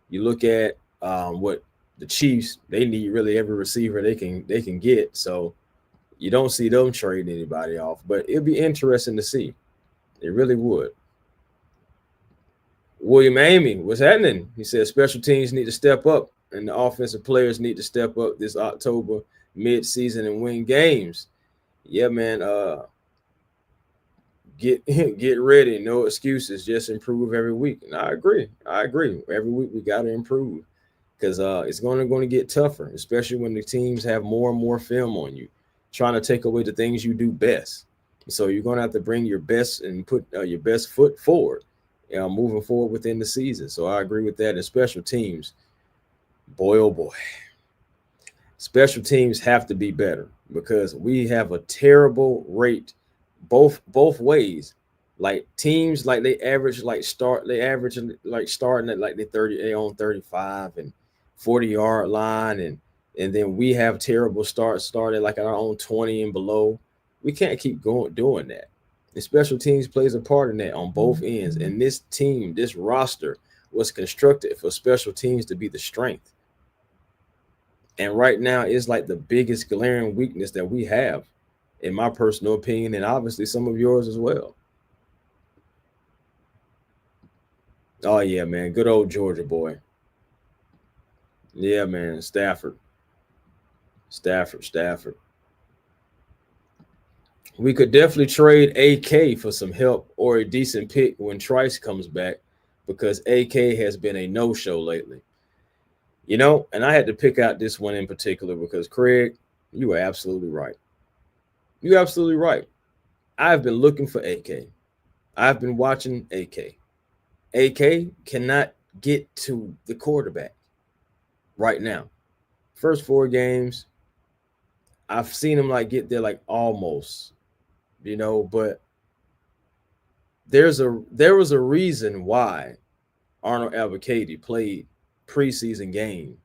You look at what the Chiefs, they need really every receiver they can get. So you don't see them trading anybody off. But it'd be interesting to see. It really would. William Amy, what's happening? He said special teams need to step up and the offensive players need to step up this October mid-season and win games. Yeah, man. Get ready. No excuses. Just improve every week. And I agree. Every week we got to improve because it's going to get tougher, especially when the teams have more and more film on you, trying to take away the things you do best. So you're going to have to bring your best and put your best foot forward, moving forward within the season. So I agree with that. And special teams, boy, oh boy, special teams have to be better because we have a terrible rate both ways. Like teams, like they average starting at like they own 35 and 40-yard line, and then we have terrible starting like at our own 20 and below. We can't keep doing that. And special teams plays a part in that on both ends. And this roster was constructed for special teams to be the strength. And right now, it's like the biggest glaring weakness that we have, in my personal opinion, and obviously some of yours as well. Oh, yeah, man. Good old Georgia boy. Yeah, man. Stafford. We could definitely trade AK for some help or a decent pick when Trice comes back because AK has been a no-show lately. And I had to pick out this one in particular because, Craig, you were absolutely right. You're absolutely right. I've been looking for AK. I've been watching AK. AK cannot get to the quarterback right now. First 4 games, I've seen him get there almost, but there was a reason why Arnold Abacady played preseason game,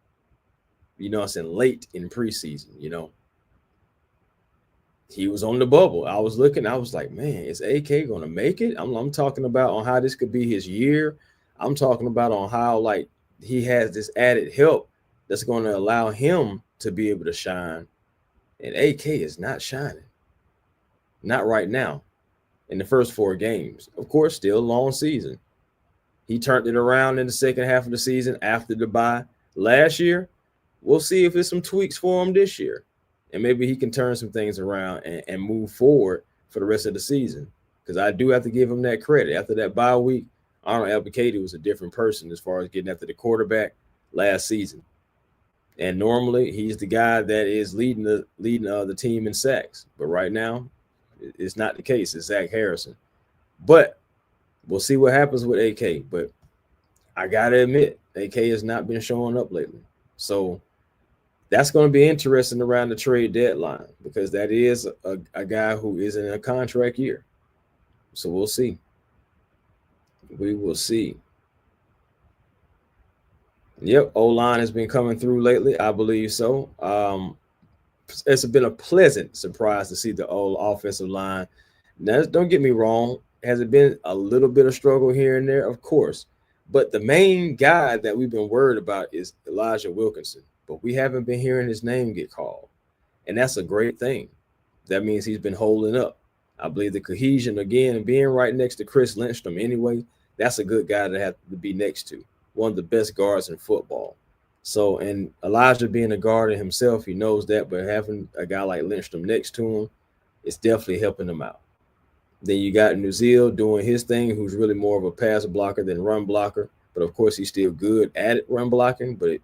late in preseason, He was on the bubble. I was looking, I was like, man, is AK going to make it? I'm talking about on how this could be his year. I'm talking about on how he has this added help that's going to allow him to be able to shine. And AK is not shining. Not right now in the first 4 games. Of course, still a long season. He turned it around in the second half of the season after the bye last year. We'll see if there's some tweaks for him this year. And maybe he can turn some things around and move forward for the rest of the season. Because I do have to give him that credit. After that bye week, Arnold Abacady was a different person as far as getting after the quarterback last season. And normally he's the guy that is leading the team in sacks. But right now, it's not the case. It's Zach Harrison. But we'll see what happens with AK. But I got to admit, AK has not been showing up lately. So that's going to be interesting around the trade deadline because that is a guy who is in a contract year. So we'll see. We will see. Yep, O-line has been coming through lately. I believe so. It's been a pleasant surprise to see the old offensive line. Now, don't get me wrong. Has it been a little bit of struggle here and there? Of course. But the main guy that we've been worried about is Elijah Wilkinson. But we haven't been hearing his name get called. And that's a great thing. That means he's been holding up. I believe the cohesion, again, being right next to Chris Lindstrom anyway, that's a good guy to have to be next to. one of the best guards in football. So, and Elijah being a guard in himself, he knows that, but having a guy like Lindstrom next to him, it's definitely helping him out. Then you got Nuzil doing his thing, who's really more of a pass blocker than run blocker. But of course, he's still good at it, run blocking. But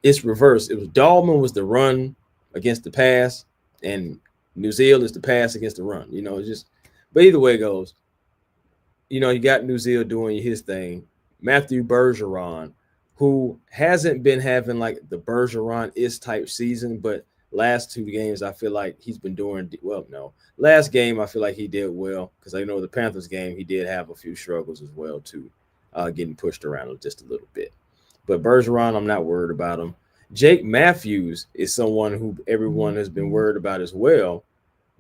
it's reversed. It was Dahlman was the run against the pass, and Nuzil is the pass against the run. It's just. But either way it goes, you got Nuzil doing his thing. Matthew Bergeron, who hasn't been having like the Bergeron is type season, but last two games I feel like he's been doing well. No, last game I feel like he did well because I know the Panthers game he did have a few struggles as well too, getting pushed around just a little bit. But Bergeron, I'm not worried about him. Jake Matthews is someone who everyone has been worried about as well,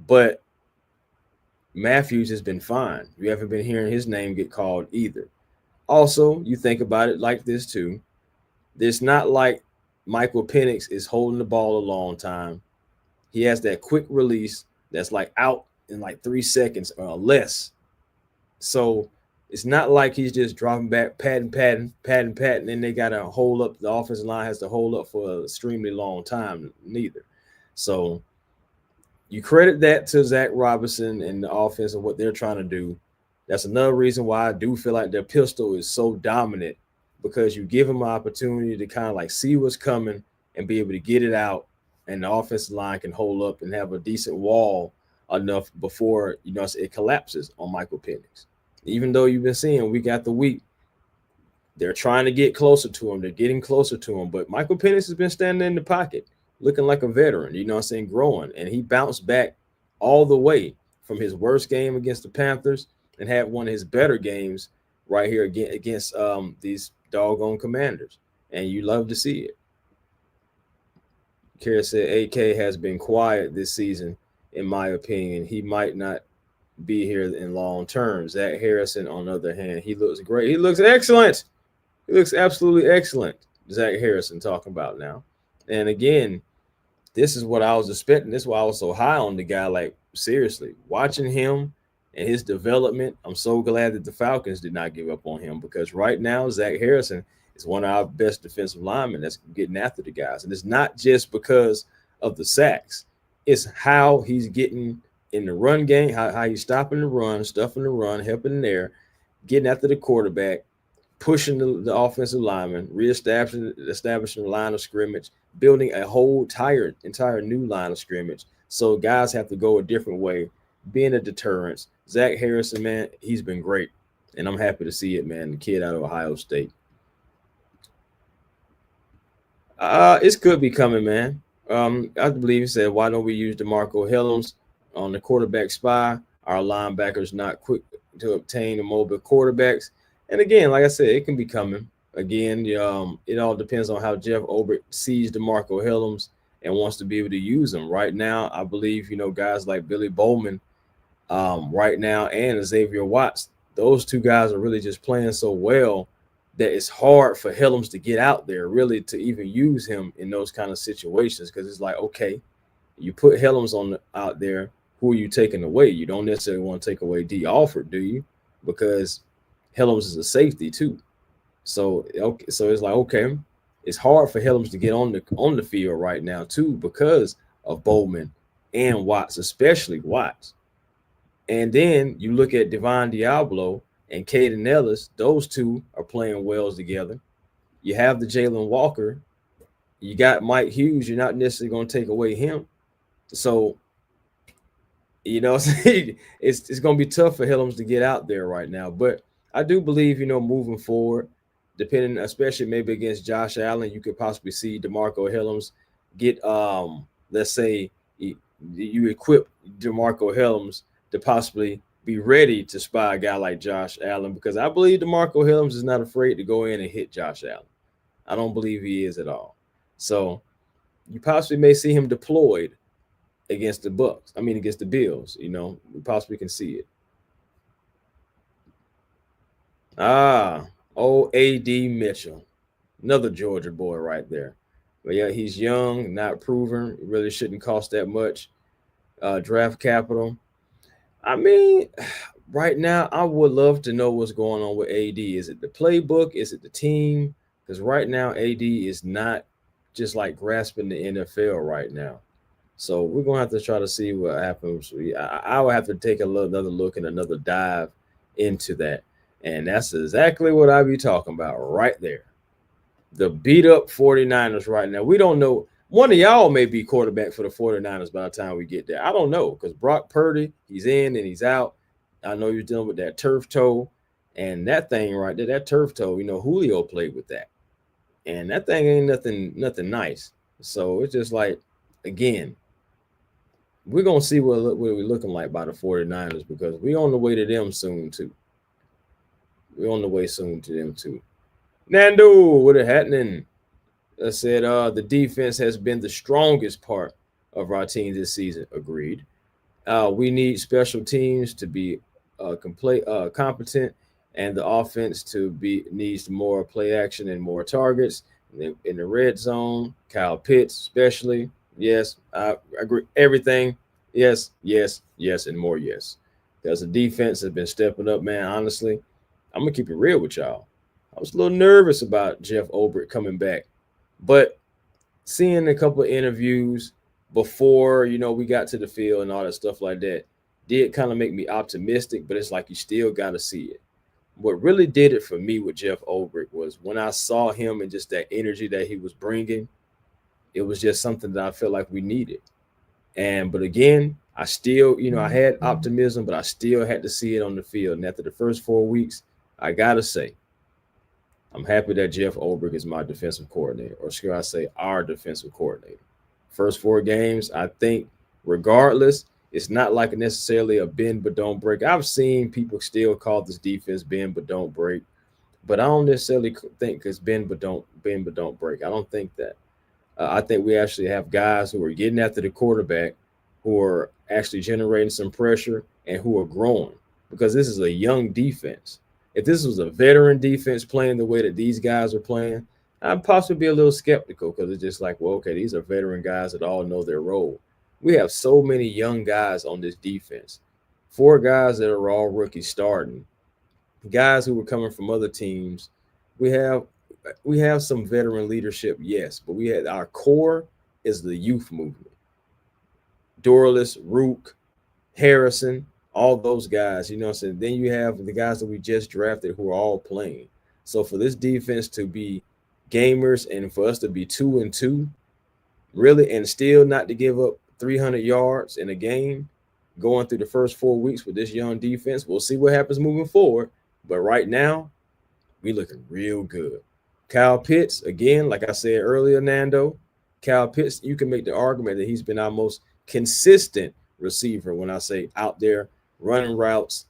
but Matthews has been fine. You haven't been hearing his name get called either. Also, you think about it like this too. It's not like Michael Penix is holding the ball a long time. He has that quick release that's like out in like 3 seconds or less. So it's not like he's just dropping back, patting, and then they got to hold up. The offensive line has to hold up for an extremely long time, neither. So you credit that to Zach Robinson and the offense and what they're trying to do. That's another reason why I do feel like their pistol is so dominant, because you give them an opportunity to kind of like see what's coming and be able to get it out, and the offensive line can hold up and have a decent wall enough before it collapses on Michael Penix. Even though you've been seeing week after week, they're trying to get closer to him. They're getting closer to him. But Michael Penix has been standing in the pocket, looking like a veteran, growing. And he bounced back all the way from his worst game against the Panthers and had one of his better games right here against these doggone Commanders. And you love to see it. Kara said AK has been quiet this season, in my opinion. He might not be here in long term. Zach Harrison, on the other hand, he looks great. He looks excellent. He looks absolutely excellent. Zach Harrison talking about now. And again, this is what I was expecting. This is why I was so high on the guy. Like, seriously, watching him and his development, I'm so glad that the Falcons did not give up on him, because right now, Zach Harrison is one of our best defensive linemen that's getting after the guys. And it's not just because of the sacks. It's how he's getting in the run game, how he's stopping the run, stuffing the run, helping there, getting after the quarterback, pushing the offensive lineman, establishing the line of scrimmage, building a whole entire new line of scrimmage. So guys have to go a different way, being a deterrence. Zach Harrison, man, he's been great. And I'm happy to see it, man, the kid out of Ohio State. It could be coming, man. I believe he said, why don't we use DeMarco Hellams on the quarterback spy? Our linebackers not quick to obtain the mobile quarterbacks. And again, like I said, it can be coming. Again, it all depends on how Jeff Obert sees DeMarco Hellams and wants to be able to use them. Right now, I believe, guys like Billy Bowman right now and Xavier Watts, those two guys are really just playing so well that it's hard for Hellams to get out there, really, to even use him in those kind of situations, because it's like, okay, you put Hellams out there, who are you taking away? You don't necessarily want to take away D. Alford, do you? Because Hellams is a safety too. So it's like, okay, it's hard for Hellams to get on the field right now too, because of Bowman and Watts, especially Watts. And then you look at Devon Diablo and Caden Ellis, those two are playing well together. You have the Jalen Walker. You got Mike Hughes. You're not necessarily going to take away him. So, it's going to be tough for Hellams to get out there right now. But I do believe, moving forward, depending, especially maybe against Josh Allen, you could possibly see DeMarco Hellams get, let's say, you equip DeMarco Hellams to possibly be ready to spy a guy like Josh Allen, because I believe DeMarco Hellams is not afraid to go in and hit Josh Allen. I don't believe he is at all. So you possibly may see him deployed against the Bills. We possibly can see it. A.D. Mitchell, another Georgia boy right there. But yeah, he's young, not proven. It really shouldn't cost that much draft capital. I mean, right now, I would love to know what's going on with AD. Is it the playbook? Is it the team? Because right now, AD is not just like grasping the NFL right now. So we're gonna have to try to see what happens. I will have to take another look and another dive into that, and that's exactly what I be talking about right there. The beat up 49ers right now. We don't know. One of y'all may be quarterback for the 49ers by the time we get there. I don't know because Brock Purdy, he's in and he's out. I know you're dealing with that turf toe and that thing right there, that turf toe. Julio played with that, and that thing ain't nothing nice. So it's just like, again, we're gonna see what we're looking like by the 49ers because we on the way to them soon too. We're on the way soon to them too. Nando, what it happening? I said the defense has been the strongest part of our team this season. Agreed. We need special teams to be competent, and the offense to be needs more play action and more targets in the red zone. Kyle Pitts, especially. Yes, I agree. Everything. Yes, yes, yes, and more yes. Because the defense has been stepping up, man. Honestly, I'm gonna keep it real with y'all. I was a little nervous about Jeff Obert coming back, but seeing a couple of interviews before we got to the field and all that stuff like that did kind of make me optimistic. But it's like you still got to see it. What really did it for me with Jeff Obert was when I saw him and just that energy that he was bringing. It was just something that I felt like we needed. But again, I still, I had optimism, but I still had to see it on the field. And after the first 4 weeks, I gotta say, I'm happy that Jeff Ulbrich is my defensive coordinator, or should I say our defensive coordinator. First 4 games, I think, regardless, it's not like necessarily a bend but don't break. I've seen people still call this defense bend but don't break, but I don't necessarily think it's bend but don't break. I don't think that. I think we actually have guys who are getting after the quarterback, who are actually generating some pressure and who are growing because this is a young defense. If this was a veteran defense playing the way that these guys are playing, I'd possibly be a little skeptical because it's just like, well, okay, these are veteran guys that all know their role. We have so many young guys on this defense. 4 guys that are all rookies starting, guys who were coming from other teams. We have some veteran leadership, yes, but we had our core is the youth movement. Dorless, Rook, Harrison, all those guys, what I'm saying? Then you have the guys that we just drafted who are all playing. So for this defense to be gamers and for us to be 2-2, really, and still not to give up 300 yards in a game going through the first 4 weeks with this young defense, we'll see what happens moving forward. But right now, we looking real good. Kyle Pitts, again, like I said earlier, Nando, Kyle Pitts, you can make the argument that he's been our most consistent receiver when I say out there, running routes,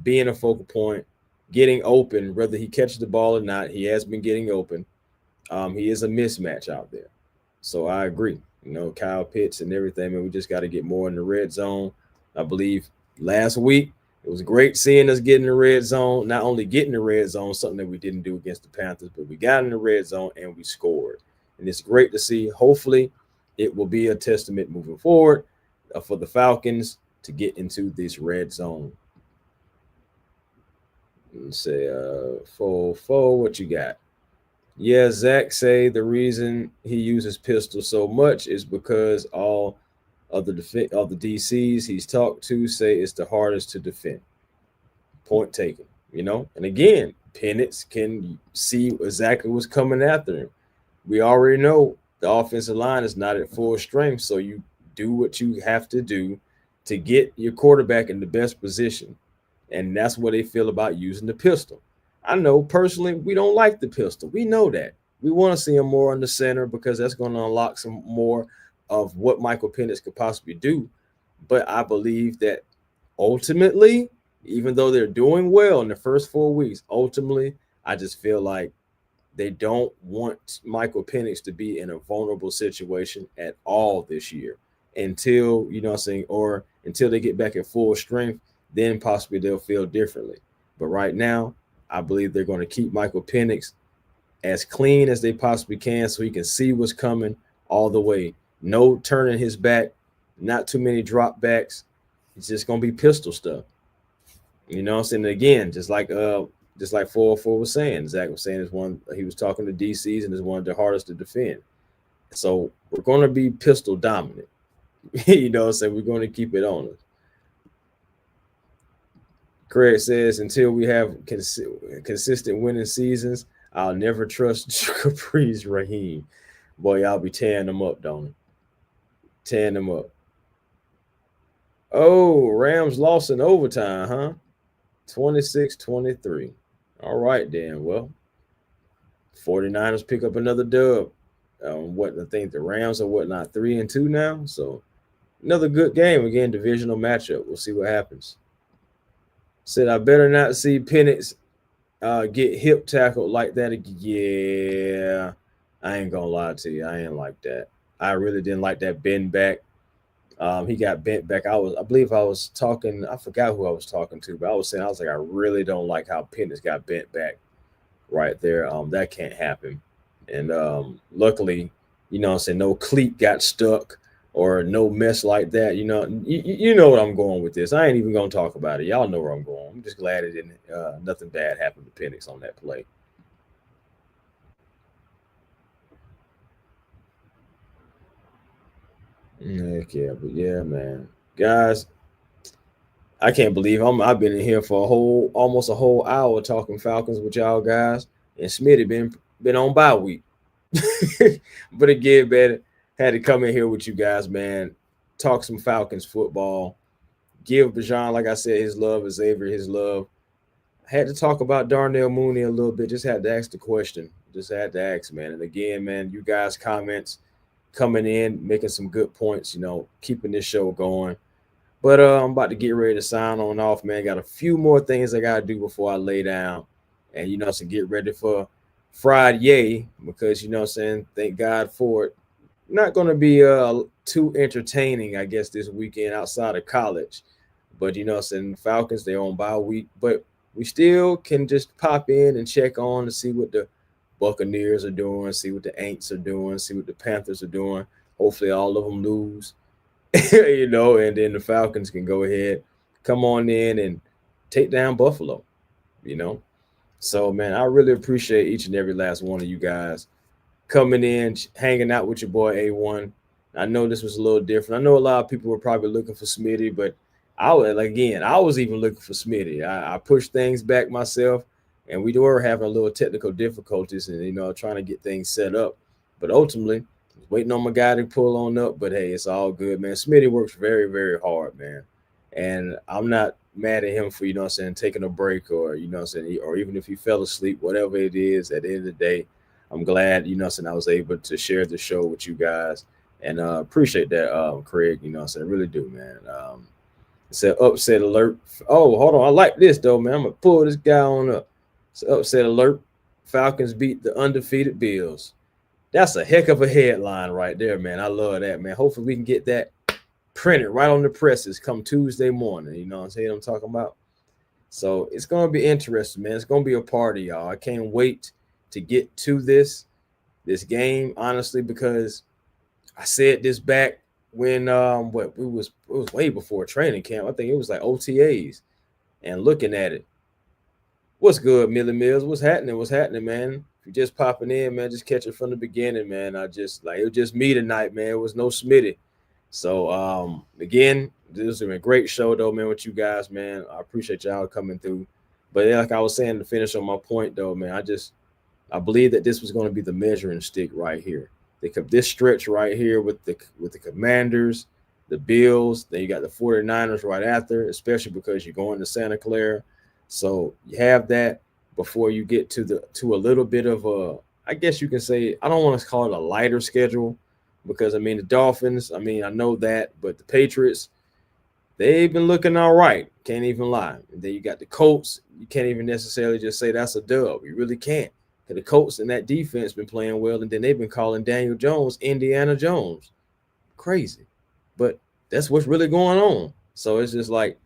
being a focal point, getting open, whether he catches the ball or not, he has been getting open. He is a mismatch out there. So I agree. Kyle Pitts and everything, man, we just got to get more in the red zone. I believe last week, it was great seeing us get in the red zone, not only get in the red zone, something that we didn't do against the Panthers, but we got in the red zone and we scored. And it's great to see. Hopefully, it will be a testament moving forward for the Falcons to get into this red zone. Let's say, what you got? Yeah, Zach say the reason he uses pistol so much is because all of the DCs he's talked to say it's the hardest to defend. Point taken, And again, Penix can see exactly what's coming after him. We already know the offensive line is not at full strength, so you do what you have to do to get your quarterback in the best position. And that's what they feel about using the pistol. I know personally we don't like the pistol. We know that. We want to see him more in the center because that's going to unlock some more of what Michael Penix could possibly do. But I believe that ultimately, even though they're doing well in the first 4 weeks, ultimately, I just feel like they don't want Michael Penix to be in a vulnerable situation at all this year until, or until they get back at full strength, then possibly they'll feel differently. But right now, I believe they're going to keep Michael Penix as clean as they possibly can so he can see what's coming all the way. No turning his back, not too many drop backs. It's just going to be pistol stuff. You know what I'm saying? Again, just like 404 was saying, Zach was saying is one he was talking to DCs and is one of the hardest to defend. So we're gonna be pistol dominant. You know what I'm saying? We're gonna keep it on us. Craig says until we have consistent winning seasons, I'll never trust Caprice Raheem. Boy, I'll be tearing them up, don't I? Tearing them up. Oh, Rams lost in overtime, huh? 26-23. All right, then. Well, 49ers pick up another dub. What I think the Rams are whatnot 3-2 now. So another good game. Again, divisional matchup. We'll see what happens. Said I better not see Penix get hip tackled like that again. Yeah, I ain't gonna lie to you. I ain't like that. I really didn't like that bend back. He got bent back. I believe I was talking. I forgot who I was talking to, but I was saying I was like, I really don't like how Penix got bent back right there. That can't happen. And luckily, I'm saying no cleat got stuck or no mess like that. You know what I'm going with this. I ain't even gonna talk about it. Y'all know where I'm going. I'm just glad it didn't. Nothing bad happened to Penix on that play. Heck yeah, but yeah, man, guys, I can't believe I've been in here for almost a whole hour talking Falcons with y'all guys, and Smitty been on bye week. But again, man, had to come in here with you guys, man. Talk some Falcons football. Give Bajan, like I said, his love, Xavier his love. Had to talk about Darnell Mooney a little bit. Just had to ask the question. Just had to ask, man. And again, man, you guys' comments coming in, making some good points. Keeping this show going. But I'm about to get ready to sign on off, man. Got a few more things I gotta do before I lay down, and so get ready for Friday because what I'm saying. Thank God for it. Not gonna be too entertaining, I guess, this weekend outside of college. But what I'm saying, Falcons they're on bye week, but we still can just pop in and check on to see what the Buccaneers are doing, see what the Aints are doing, see what the Panthers are doing. Hopefully, all of them lose. And then the Falcons can go ahead, come on in and take down Buffalo. So, man, I really appreciate each and every last one of you guys coming in, hanging out with your boy A1. I know this was a little different. I know a lot of people were probably looking for Smitty, but I was even looking for Smitty. I pushed things back myself, and we were having a little technical difficulties and, trying to get things set up. But ultimately, waiting on my guy to pull on up, but hey, it's all good, man. Smitty works very, very hard, man. And I'm not mad at him for, taking a break or, or even if he fell asleep, whatever it is, at the end of the day, I'm glad, I was able to share the show with you guys and appreciate that, Craig, I really do, man. It's an upset alert. Oh, hold on. I like this, though, man. I'm going to pull this guy on up. It's an upset alert. Falcons beat the undefeated Bills. That's a heck of a headline right there, man. I love that, man. Hopefully we can get that printed right on the presses come Tuesday morning. You know what I'm talking about? So it's going to be interesting, man. It's going to be a party, y'all. I can't wait to get to this game, honestly, because I said this back when it was way before training camp. I think it was like OTAs. And looking at it, what's good, Millie Mills? What's happening, man? If you're just popping in, man, just catch it from the beginning, man. It was just me tonight, man. It was no Smitty. So again, this has been a great show though, man, with you guys, man. I appreciate y'all coming through. But yeah, like I was saying to finish on my point though, man, I believe that this was going to be the measuring stick right here. This stretch right here with the Commanders, the Bills, then you got the 49ers right after, especially because you're going to Santa Clara. So you have that before you get to a little bit of a, I guess you can say, I don't want to call it a lighter schedule because the Dolphins, I know that, but the Patriots, they've been looking all right. Can't even lie. And then you got the Colts. You can't even necessarily just say that's a dub. You really can't. The Colts and that defense been playing well, and then they've been calling Daniel Jones Indiana Jones. Crazy. But that's what's really going on. So it's just like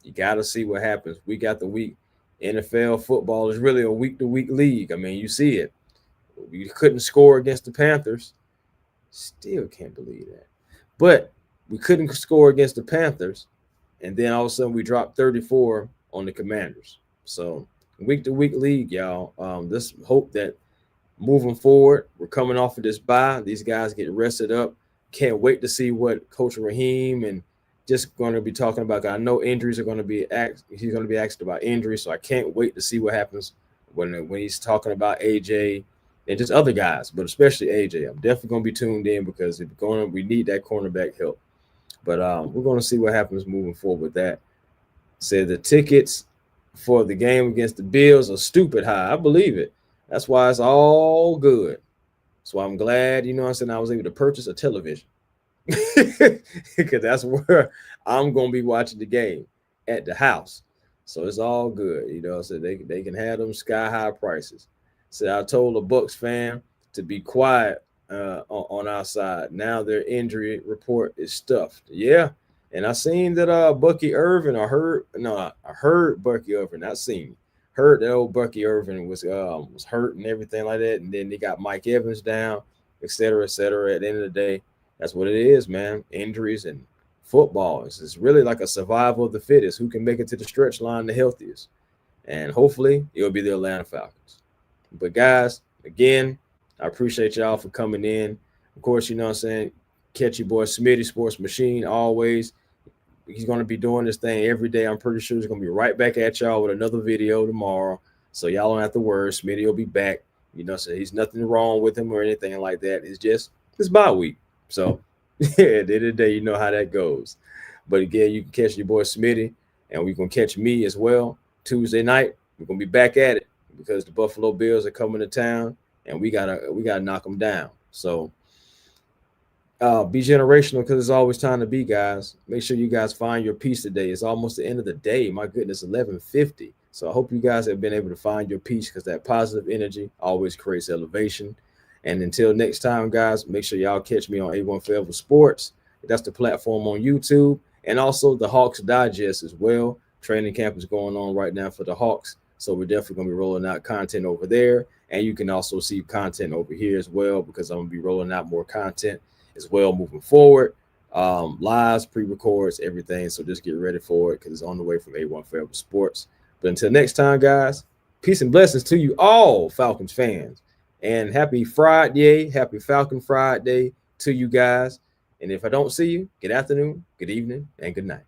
you got to see what happens week after week. NFL football is really a week-to-week league. You see it. We couldn't score against the Panthers. Still can't believe that. But we couldn't score against the Panthers, and then all of a sudden we dropped 34 on the Commanders. So week to week league, y'all. Let's hope that moving forward, we're coming off of this bye. These guys get rested up. Can't wait to see what Coach Raheem and just going to be talking about. I know injuries are going to be asked. He's going to be asked about injuries, so I can't wait to see what happens when he's talking about AJ and just other guys, but especially AJ. I'm definitely going to be tuned in because if we need that cornerback help. But we're going to see what happens moving forward with that. Said the tickets for the game against the Bills are stupid high. I believe it. That's why it's all good. So I'm glad, I was able to purchase a television because that's where I'm going to be watching the game at the house. So it's all good, so they can have them sky high prices. So I told the Bucks fan to be quiet on our side. Now their injury report is stuffed. Yeah. And I seen that Bucky Irvin, I heard Bucky Irvin, not seen. Heard that old Bucky Irvin was hurt and everything like that. And then they got Mike Evans down, et cetera, et cetera. At the end of the day, that's what it is, man. Injuries and football. It's really like a survival of the fittest. Who can make it to the stretch line the healthiest? And hopefully it'll be the Atlanta Falcons. But guys, again, I appreciate y'all for coming in. Of course, catch your boy Smitty Sports Machine always. He's going to be doing this thing every day. I'm pretty sure he's going to be right back at y'all with another video tomorrow. So y'all don't have to worry. Smitty will be back. So he's nothing wrong with him or anything like that. It's bye week. So at the end of the day, you know how that goes. But again, you can catch your boy Smitty, and we're going to catch me as well Tuesday night. We're going to be back at it because the Buffalo Bills are coming to town, and we gotta knock them down. So be generational because it's always time to be, guys. Make sure you guys find your peace today. It's almost the end of the day. My goodness, 11:50. So I hope you guys have been able to find your peace because that positive energy always creates elevation. And until next time, guys, make sure y'all catch me on A1 Forever Sports. That's the platform on YouTube, and also the Hawks Digest as well. Training camp is going on right now for the Hawks. So we're definitely going to be rolling out content over there. And you can also see content over here as well because I'm going to be rolling out more content as well moving forward. Lives, pre-records, everything. So just get ready for it because it's on the way from A1 Forever Sports. But until next time, guys, peace and blessings to you all, Falcons fans. And happy Friday, happy Falcon Friday to you guys. And if I don't see you, good afternoon, good evening, and good night.